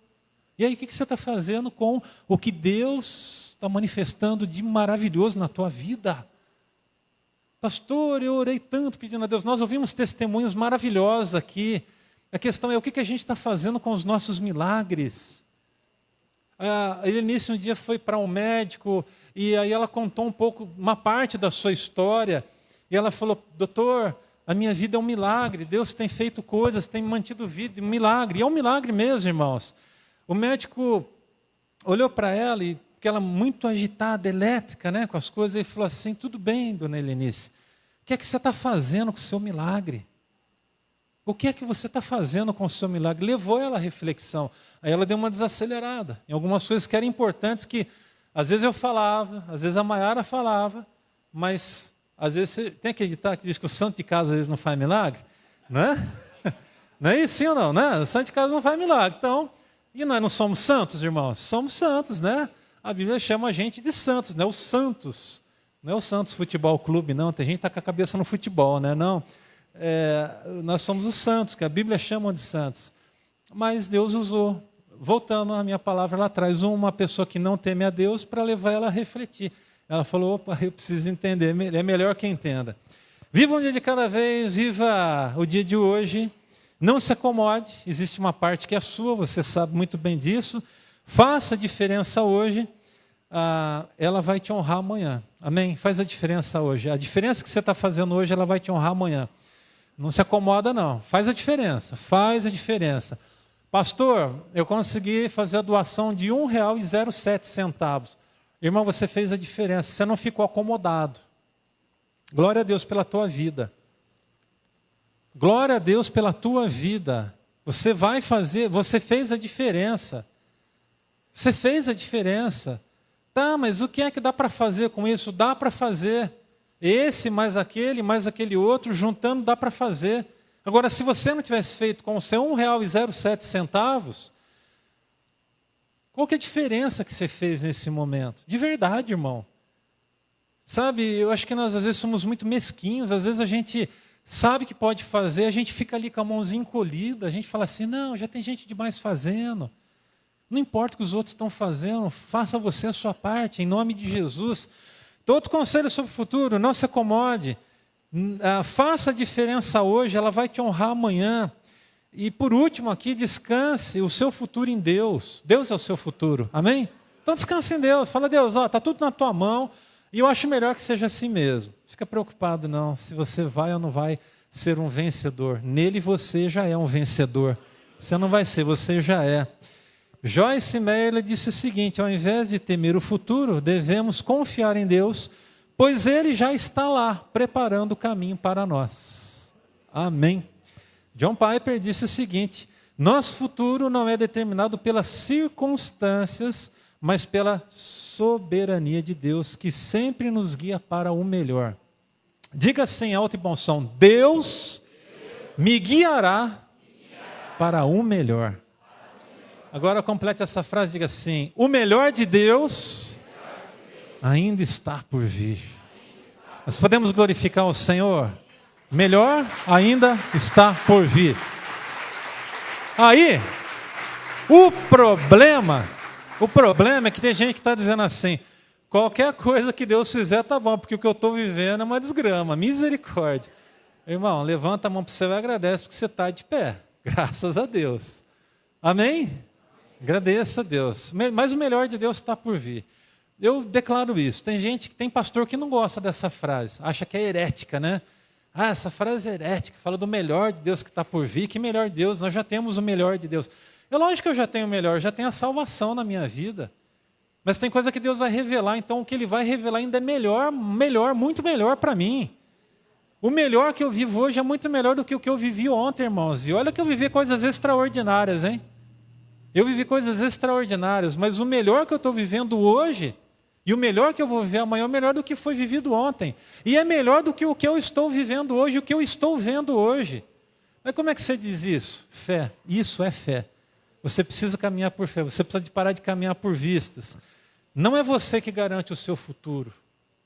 E aí, o que você está fazendo com o que Deus está manifestando de maravilhoso na tua vida? Pastor, eu orei tanto pedindo a Deus. Nós ouvimos testemunhos maravilhosos aqui. A questão é o que a gente está fazendo com os nossos milagres. A Elenice um dia foi para um médico e aí ela contou um pouco, uma parte da sua história. E ela falou, doutor, a minha vida é um milagre, Deus tem feito coisas, tem me mantido vida, um milagre. E é um milagre mesmo, irmãos. O médico olhou para ela e aquela muito agitada, elétrica, né, com as coisas. Ele falou assim: tudo bem, dona Helenice, o que é que você está fazendo com o seu milagre? O que é que você está fazendo com o seu milagre? Levou ela à reflexão. Aí ela deu uma desacelerada em algumas coisas que eram importantes, que às vezes eu falava, às vezes a Maiara falava, mas às vezes você tem aquele ditado que diz que o santo de casa às vezes não faz milagre, não é? Não é isso, sim ou não, né? O santo de casa não faz milagre. Então, e nós não somos santos, irmãos? Somos santos, né? A Bíblia chama a gente de santos, né? Os santos. Não é o Santos Futebol Clube, não. Tem gente que está com a cabeça no futebol, né? Não. Nós somos os santos, que a Bíblia chama de santos. Mas Deus usou, voltando à minha palavra lá atrás, uma pessoa que não teme a Deus para levar ela a refletir. Ela falou: opa, eu preciso entender, é melhor que entenda. Viva um dia de cada vez, viva o dia de hoje. Não se acomode, existe uma parte que é sua, você sabe muito bem disso. Faça a diferença hoje, ela vai te honrar amanhã. Amém? Faz a diferença hoje. A diferença que você está fazendo hoje, ela vai te honrar amanhã. Não se acomoda, não. Faz a diferença. Faz a diferença. Pastor, eu consegui fazer a doação de R$1,07. Irmão, você fez a diferença. Você não ficou acomodado. Glória a Deus pela tua vida. Glória a Deus pela tua vida. Você vai fazer, você fez a diferença. Você fez a diferença. Tá, mas o que é que dá para fazer com isso? Dá para fazer. Esse mais aquele outro, juntando dá para fazer. Agora, se você não tivesse feito com o seu R$1,07, qual que é a diferença que você fez nesse momento? De verdade, irmão. Sabe, eu acho que nós às vezes somos muito mesquinhos, às vezes a gente sabe que pode fazer, a gente fica ali com a mãozinha encolhida, a gente fala assim: não, já tem gente demais fazendo. Não importa o que os outros estão fazendo, faça você a sua parte, em nome de Jesus. Outro conselho sobre o futuro: não se acomode. Faça a diferença hoje, ela vai te honrar amanhã. E por último aqui, descanse o seu futuro em Deus. Deus é o seu futuro, amém? Então descanse em Deus, fala: Deus, está tudo na tua mão, e eu acho melhor que seja assim mesmo. Fica preocupado não, se você vai ou não vai ser um vencedor. Nele você já é um vencedor. Você não vai ser, você já é. Joyce Meyer disse o seguinte: ao invés de temer o futuro, devemos confiar em Deus, pois Ele já está lá, preparando o caminho para nós. Amém. John Piper disse o seguinte: nosso futuro não é determinado pelas circunstâncias, mas pela soberania de Deus, que sempre nos guia para o melhor. Diga assim, alto e bom som: Deus me guiará para o melhor. Agora complete essa frase, diga assim: o melhor de Deus ainda está por vir. Nós podemos glorificar o Senhor? Melhor ainda está por vir. Aí, o problema é que tem gente que está dizendo assim: qualquer coisa que Deus fizer tá bom, porque o que eu estou vivendo é uma desgrama, misericórdia. Irmão, levanta a mão para você e agradece, porque você está de pé. Graças a Deus. Amém? Agradeça a Deus. Mas o melhor de Deus está por vir. Eu declaro isso. Tem pastor que não gosta dessa frase, acha que é herética, né? Essa frase é herética, fala do melhor de Deus que está por vir. Que melhor de Deus? Nós já temos o melhor de Deus. É lógico que eu já tenho o melhor, já tenho a salvação na minha vida. Mas tem coisa que Deus vai revelar, então o que Ele vai revelar ainda é melhor, muito melhor para mim. O melhor que eu vivo hoje é muito melhor do que o que eu vivi ontem, irmãos. E olha que eu vivi coisas extraordinárias, hein? Eu vivi coisas extraordinárias, mas o melhor que eu estou vivendo hoje, e o melhor que eu vou viver amanhã, é melhor do que foi vivido ontem. E é melhor do que o que eu estou vivendo hoje, o que eu estou vendo hoje. Mas como é que você diz isso? Fé. Isso é fé. Você precisa caminhar por fé, você precisa parar de caminhar por vistas. Não é você que garante o seu futuro.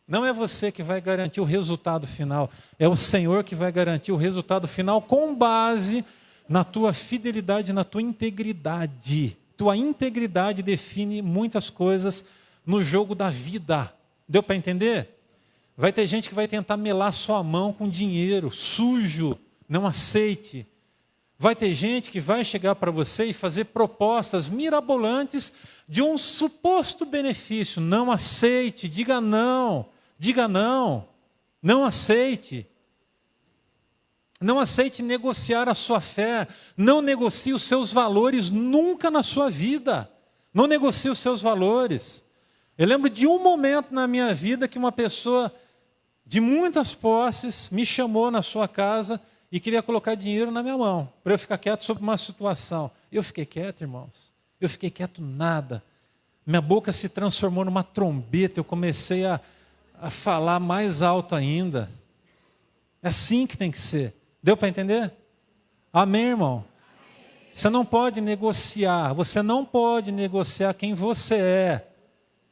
Não é você que vai garantir o resultado final. É o Senhor que vai garantir o resultado final com base na tua fidelidade, na tua integridade. Tua integridade define muitas coisas no jogo da vida. Deu para entender? Vai ter gente que vai tentar melar sua mão com dinheiro sujo. Não aceite. Vai ter gente que vai chegar para você e fazer propostas mirabolantes de um suposto benefício. Não aceite, diga não. Diga não. Não aceite. Não aceite negociar a sua fé. Não negocie os seus valores nunca na sua vida. Não negocie os seus valores. Eu lembro de um momento na minha vida que uma pessoa de muitas posses me chamou na sua casa e queria colocar dinheiro na minha mão, para eu ficar quieto sobre uma situação. Eu fiquei quieto, irmãos. Eu fiquei quieto nada. Minha boca se transformou numa trombeta, eu comecei a falar mais alto ainda. É assim que tem que ser. Deu para entender? Amém, irmão? Você não pode negociar, você não pode negociar quem você é.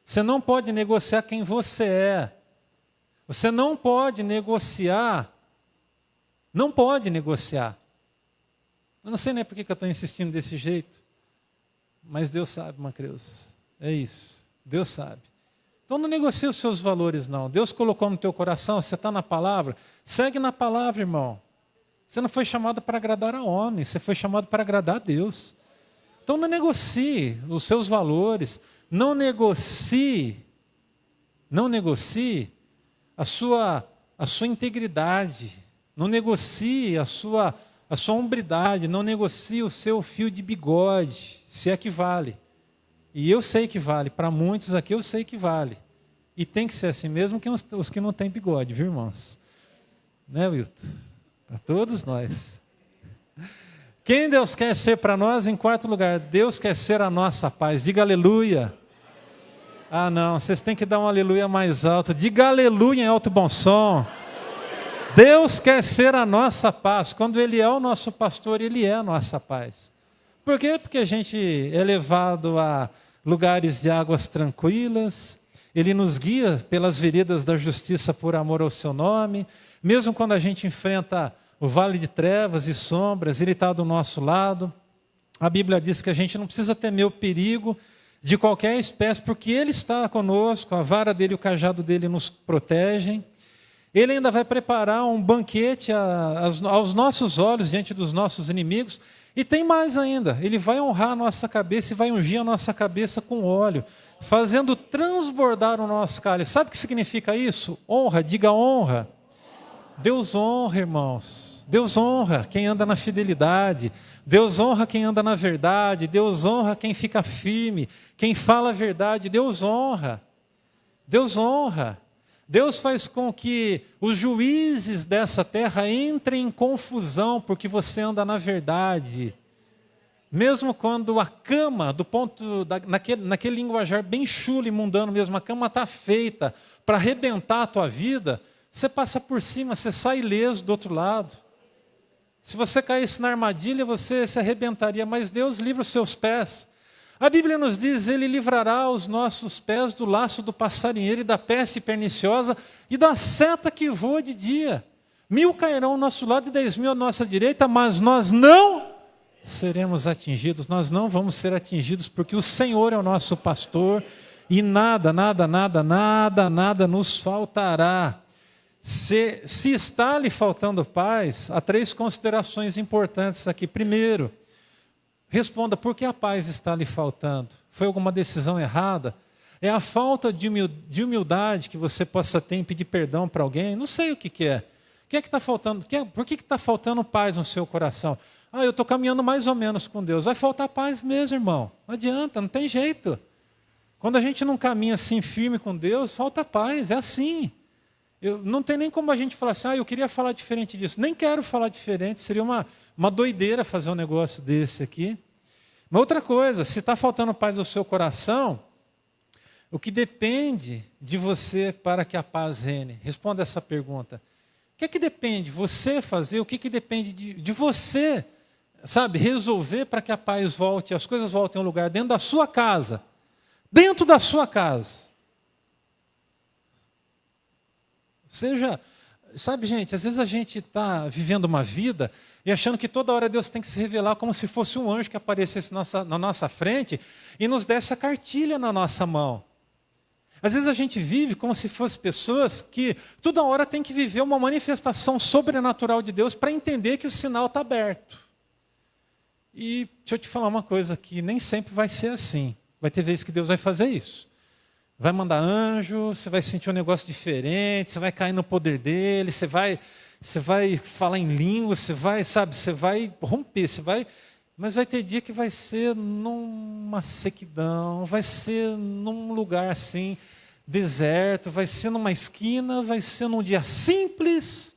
Você não pode negociar quem você é. Você não pode negociar. Não pode negociar. Eu não sei nem por que eu estou insistindo desse jeito. Mas Deus sabe, Macreus. É isso. Deus sabe. Então não negocie os seus valores, não. Deus colocou no teu coração, você está na palavra. Segue na palavra, irmão. Você não foi chamado para agradar a homem, você foi chamado para agradar a Deus. Então não negocie os seus valores. Não negocie a sua integridade. Não negocie a sua hombridade. Não negocie o seu fio de bigode, se é que vale. E eu sei que vale. Para muitos aqui eu sei que vale. E tem que ser assim mesmo que os que não têm bigode, viu, irmãos? Né, Wilton? Para todos nós. Quem Deus quer ser para nós? Em quarto lugar, Deus quer ser a nossa paz. Diga aleluia. Ah, não, vocês têm que dar um aleluia mais alto. Diga aleluia em alto bom som. Deus quer ser a nossa paz. Quando Ele é o nosso pastor, Ele é a nossa paz. Por quê? Porque a gente é levado a lugares de águas tranquilas. Ele nos guia pelas veredas da justiça por amor ao seu nome. Mesmo quando a gente enfrenta o vale de trevas e sombras, Ele está do nosso lado. A Bíblia diz que a gente não precisa temer o perigo de qualquer espécie, porque Ele está conosco, a vara dEle e o cajado dEle nos protegem. Ele ainda vai preparar um banquete aos nossos olhos, diante dos nossos inimigos. E tem mais ainda, Ele vai honrar a nossa cabeça e vai ungir a nossa cabeça com óleo, fazendo transbordar o nosso cálice. Sabe o que significa isso? Honra, diga honra. Deus honra, irmãos. Deus honra quem anda na fidelidade. Deus honra quem anda na verdade. Deus honra quem fica firme. Quem fala a verdade. Deus honra. Deus honra. Deus faz com que os juízes dessa terra entrem em confusão porque você anda na verdade. Mesmo quando a cama, naquele linguajar bem chulo e mundano mesmo, a cama está feita para arrebentar a tua vida, você passa por cima, você sai ileso do outro lado. Se você caísse na armadilha, você se arrebentaria, mas Deus livra os seus pés. A Bíblia nos diz, Ele livrará os nossos pés do laço do passarinheiro e da peste perniciosa e da seta que voa de dia. 1000 cairão ao nosso lado e 10.000 à nossa direita, mas nós não seremos atingidos, nós não vamos ser atingidos, porque o Senhor é o nosso pastor e nada nos faltará. Se está lhe faltando paz, há 3 considerações importantes aqui. Primeiro, responda, por que a paz está lhe faltando? Foi alguma decisão errada? É a falta de humildade que você possa ter em pedir perdão para alguém? Não sei o que é. O que é que está faltando? Por que está faltando paz no seu coração? Eu estou caminhando mais ou menos com Deus. Vai faltar paz mesmo, irmão. Não adianta, não tem jeito. Quando a gente não caminha assim firme com Deus, falta paz, é assim. Não tem nem como a gente falar assim, eu queria falar diferente disso. Nem quero falar diferente, seria uma doideira fazer um negócio desse aqui. Uma outra coisa, se está faltando paz ao seu coração, o que depende de você para que a paz reine? Responda essa pergunta. O que é que depende de você fazer? O que depende de você, resolver para que a paz volte, as coisas voltem ao lugar dentro da sua casa? Dentro da sua casa. Gente, às vezes a gente está vivendo uma vida e achando que toda hora Deus tem que se revelar como se fosse um anjo que aparecesse na nossa frente e nos desse a cartilha na nossa mão. Às vezes a gente vive como se fossem pessoas que toda hora tem que viver uma manifestação sobrenatural de Deus para entender que o sinal está aberto. E deixa eu te falar uma coisa aqui, nem sempre vai ser assim. Vai ter vezes que Deus vai fazer isso. Vai mandar anjo, você vai sentir um negócio diferente, você vai cair no poder dele, você vai falar em língua, você vai romper, Mas vai ter dia que vai ser numa sequidão, vai ser num lugar assim, deserto, vai ser numa esquina, vai ser num dia simples,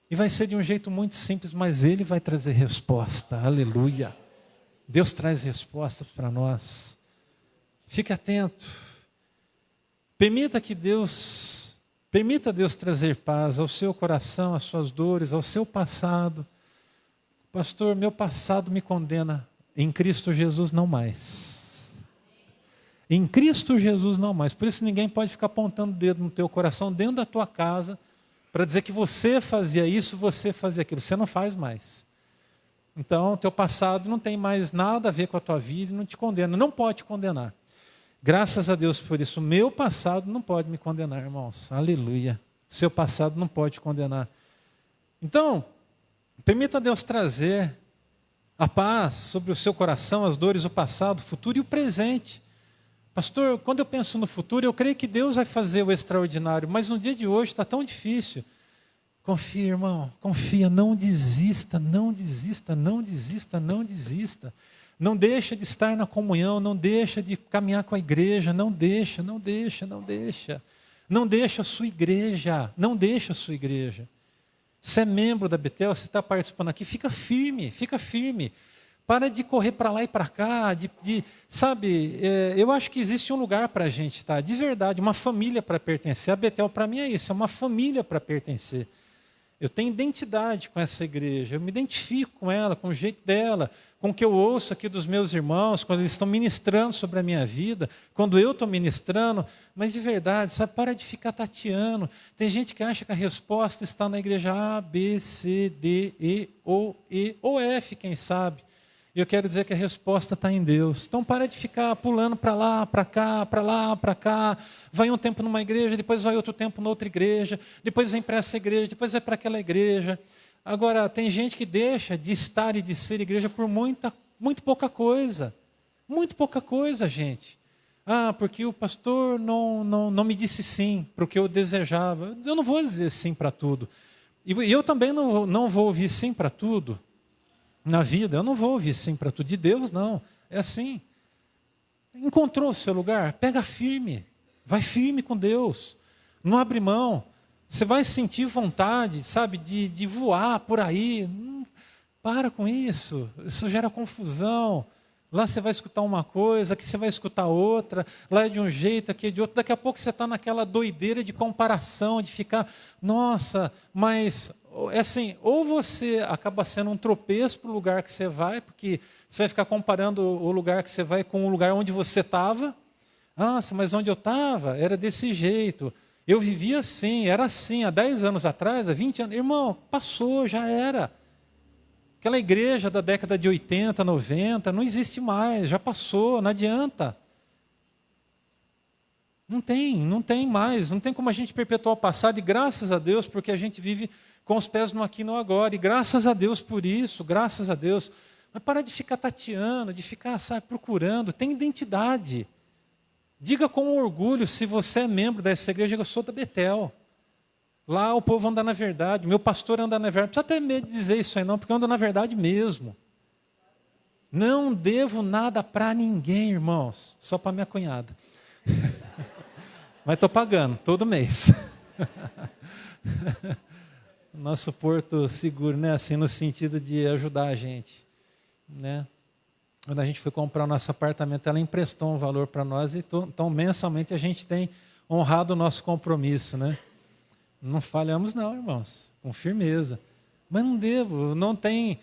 e vai ser de um jeito muito simples, mas Ele vai trazer resposta, aleluia. Deus traz resposta para nós. Fique atento. Permita Deus trazer paz ao seu coração, às suas dores, ao seu passado. Pastor, meu passado me condena. Em Cristo Jesus não mais. Em Cristo Jesus não mais. Por isso ninguém pode ficar apontando o dedo no teu coração, dentro da tua casa, para dizer que você fazia isso, você fazia aquilo. Você não faz mais. Então, o teu passado não tem mais nada a ver com a tua vida e não te condena. Não pode te condenar. Graças a Deus por isso. O meu passado não pode me condenar, irmãos. Aleluia. O seu passado não pode te condenar. Então, permita Deus trazer a paz sobre o seu coração, as dores do passado, o futuro e o presente. Pastor, quando eu penso no futuro, eu creio que Deus vai fazer o extraordinário, mas no dia de hoje está tão difícil. Confia, irmão, confia, não desista, não desista, não desista, não desista. Não deixa de estar na comunhão, não deixa de caminhar com a igreja, não deixa. Não deixa a sua igreja, não deixa a sua igreja. Você é membro da Betel, você está participando aqui, fica firme. Para de correr para lá e para cá, sabe, eu acho que existe um lugar para a gente, tá? De verdade, uma família para pertencer. A Betel para mim é isso, é uma família para pertencer. Eu tenho identidade com essa igreja, eu me identifico com ela, com o jeito dela, com o que eu ouço aqui dos meus irmãos, quando eles estão ministrando sobre a minha vida, quando eu estou ministrando, mas de verdade, sabe, para de ficar tateando. Tem gente que acha que a resposta está na igreja A, B, C, D, E, ou F, quem sabe. E eu quero dizer que a resposta está em Deus. Então para de ficar pulando para lá, para cá, para lá, para cá. Vai um tempo numa igreja, depois vai outro tempo noutra igreja, depois vem para essa igreja, depois vai para aquela igreja. Agora, tem gente que deixa de estar e de ser igreja por muito pouca coisa. Muito pouca coisa, gente. Ah, porque o pastor não me disse sim para o que eu desejava. Eu não vou dizer sim para tudo. E eu também não vou ouvir sim para tudo. Na vida, eu não vou ouvir sim para tudo. De Deus, não. É assim. Encontrou o seu lugar? Pega firme. Vai firme com Deus. Não abre mão. Você vai sentir vontade, sabe, de voar por aí. Para com isso. Isso gera confusão. Lá você vai escutar uma coisa, aqui você vai escutar outra. Lá é de um jeito, aqui é de outro. Daqui a pouco você está naquela doideira de comparação, de ficar, nossa, mas... É assim, ou você acaba sendo um tropeço para o lugar que você vai, porque você vai ficar comparando o lugar que você vai com o lugar onde você estava. Nossa, mas onde eu estava era desse jeito. Eu vivia assim, era assim, há 10 anos atrás, há 20 anos. Irmão, passou, já era. Aquela igreja da década de 80, 90, não existe mais, já passou, não adianta. Não tem mais, não tem como a gente perpetuar o passado, e graças a Deus, porque a gente vive com os pés no aqui e no agora, e graças a Deus por isso, graças a Deus. Mas para de ficar tateando, de ficar, sabe, procurando, tem identidade. Diga com orgulho, se você é membro dessa igreja, eu sou da Betel. Lá o povo anda na verdade, meu pastor anda na verdade. Não precisa ter medo de dizer isso aí não, porque anda na verdade mesmo. Não devo nada para ninguém, irmãos, só para minha cunhada. Mas estou pagando, todo mês. Nosso porto seguro, né? Assim, no sentido de ajudar a gente, né? Quando a gente foi comprar o nosso apartamento, ela emprestou um valor para nós, e então mensalmente a gente tem honrado o nosso compromisso, né? Não falhamos não, irmãos, com firmeza. Mas não devo, não tem,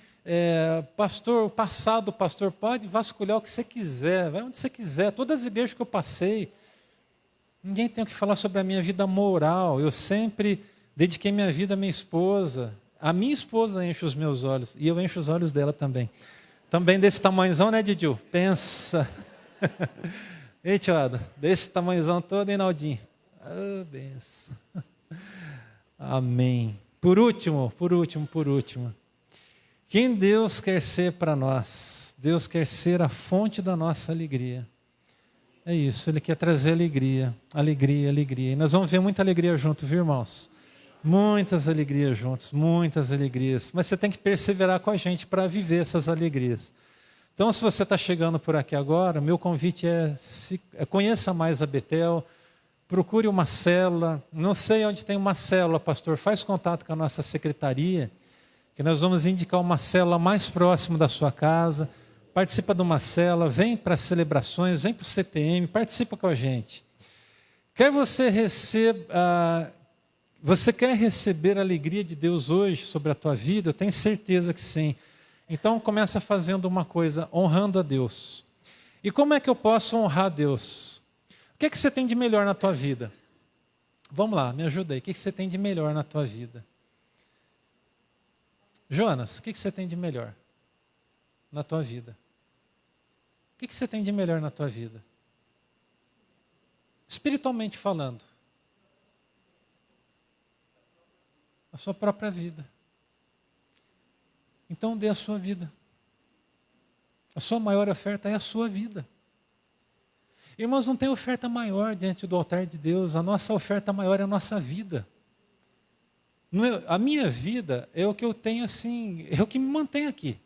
pastor, o passado do pastor, pode vasculhar o que você quiser, vai onde você quiser, todas as igrejas que eu passei, ninguém tem o que falar sobre a minha vida moral, eu sempre dediquei minha vida à minha esposa. A minha esposa enche os meus olhos. E eu encho os olhos dela também. Também desse tamanhozão, né, Didio? Pensa. Ei, tioada, desse tamanhozão todo, hein, Naldinho? Oh, benção. Amém. Por último. Quem Deus quer ser para nós? Deus quer ser a fonte da nossa alegria. É isso, Ele quer trazer alegria. E nós vamos ver muita alegria junto, viu, irmãos? Muitas alegrias juntos, muitas alegrias. Mas você tem que perseverar com a gente para viver essas alegrias. Então, se você está chegando por aqui agora, meu convite é conheça mais a Betel, procure uma célula. Não sei onde tem uma célula, pastor, faz contato com a nossa secretaria, que nós vamos indicar uma célula mais próxima da sua casa. Participa de uma célula, vem para as celebrações, vem para o CTM, participa com a gente. Quer você receba, você quer receber a alegria de Deus hoje sobre a tua vida? Eu tenho certeza que sim. Então começa fazendo uma coisa, honrando a Deus. E como é que eu posso honrar a Deus? O que é que você tem de melhor na tua vida? Vamos lá, me ajuda aí. O que é que você tem de melhor na tua vida? Jonas, o que é que você tem de melhor na tua vida? O que é que você tem de melhor na tua vida? Espiritualmente falando. A sua própria vida. Então dê a sua vida. A sua maior oferta é a sua vida. Irmãos, não tem oferta maior diante do altar de Deus. A nossa oferta maior é a nossa vida. A minha vida é o que eu tenho assim, é o que me mantém aqui.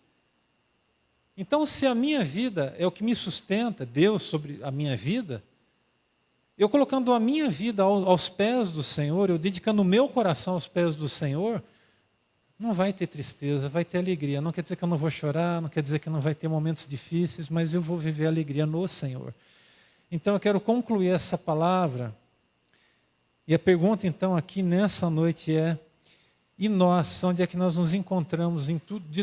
Então, se a minha vida é o que me sustenta, Deus sobre a minha vida, eu colocando a minha vida aos pés do Senhor, eu dedicando o meu coração aos pés do Senhor, não vai ter tristeza, vai ter alegria. Não quer dizer que eu não vou chorar, não quer dizer que não vai ter momentos difíceis, mas eu vou viver a alegria no Senhor. Então eu quero concluir essa palavra. E a pergunta então aqui nessa noite é: e nós, onde é que nós nos encontramos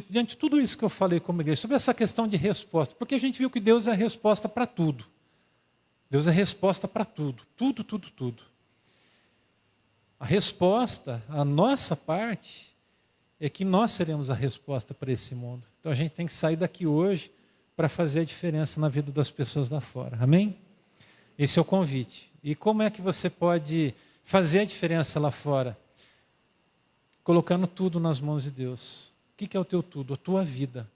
diante de tudo isso que eu falei como igreja, sobre essa questão de resposta? Porque a gente viu que Deus é a resposta para tudo. Deus é a resposta para tudo. Tudo, tudo, tudo. A resposta, a nossa parte, é que nós seremos a resposta para esse mundo. Então a gente tem que sair daqui hoje para fazer a diferença na vida das pessoas lá fora. Amém? Esse é o convite. E como é que você pode fazer a diferença lá fora? Colocando tudo nas mãos de Deus. O que é o teu tudo? A tua vida.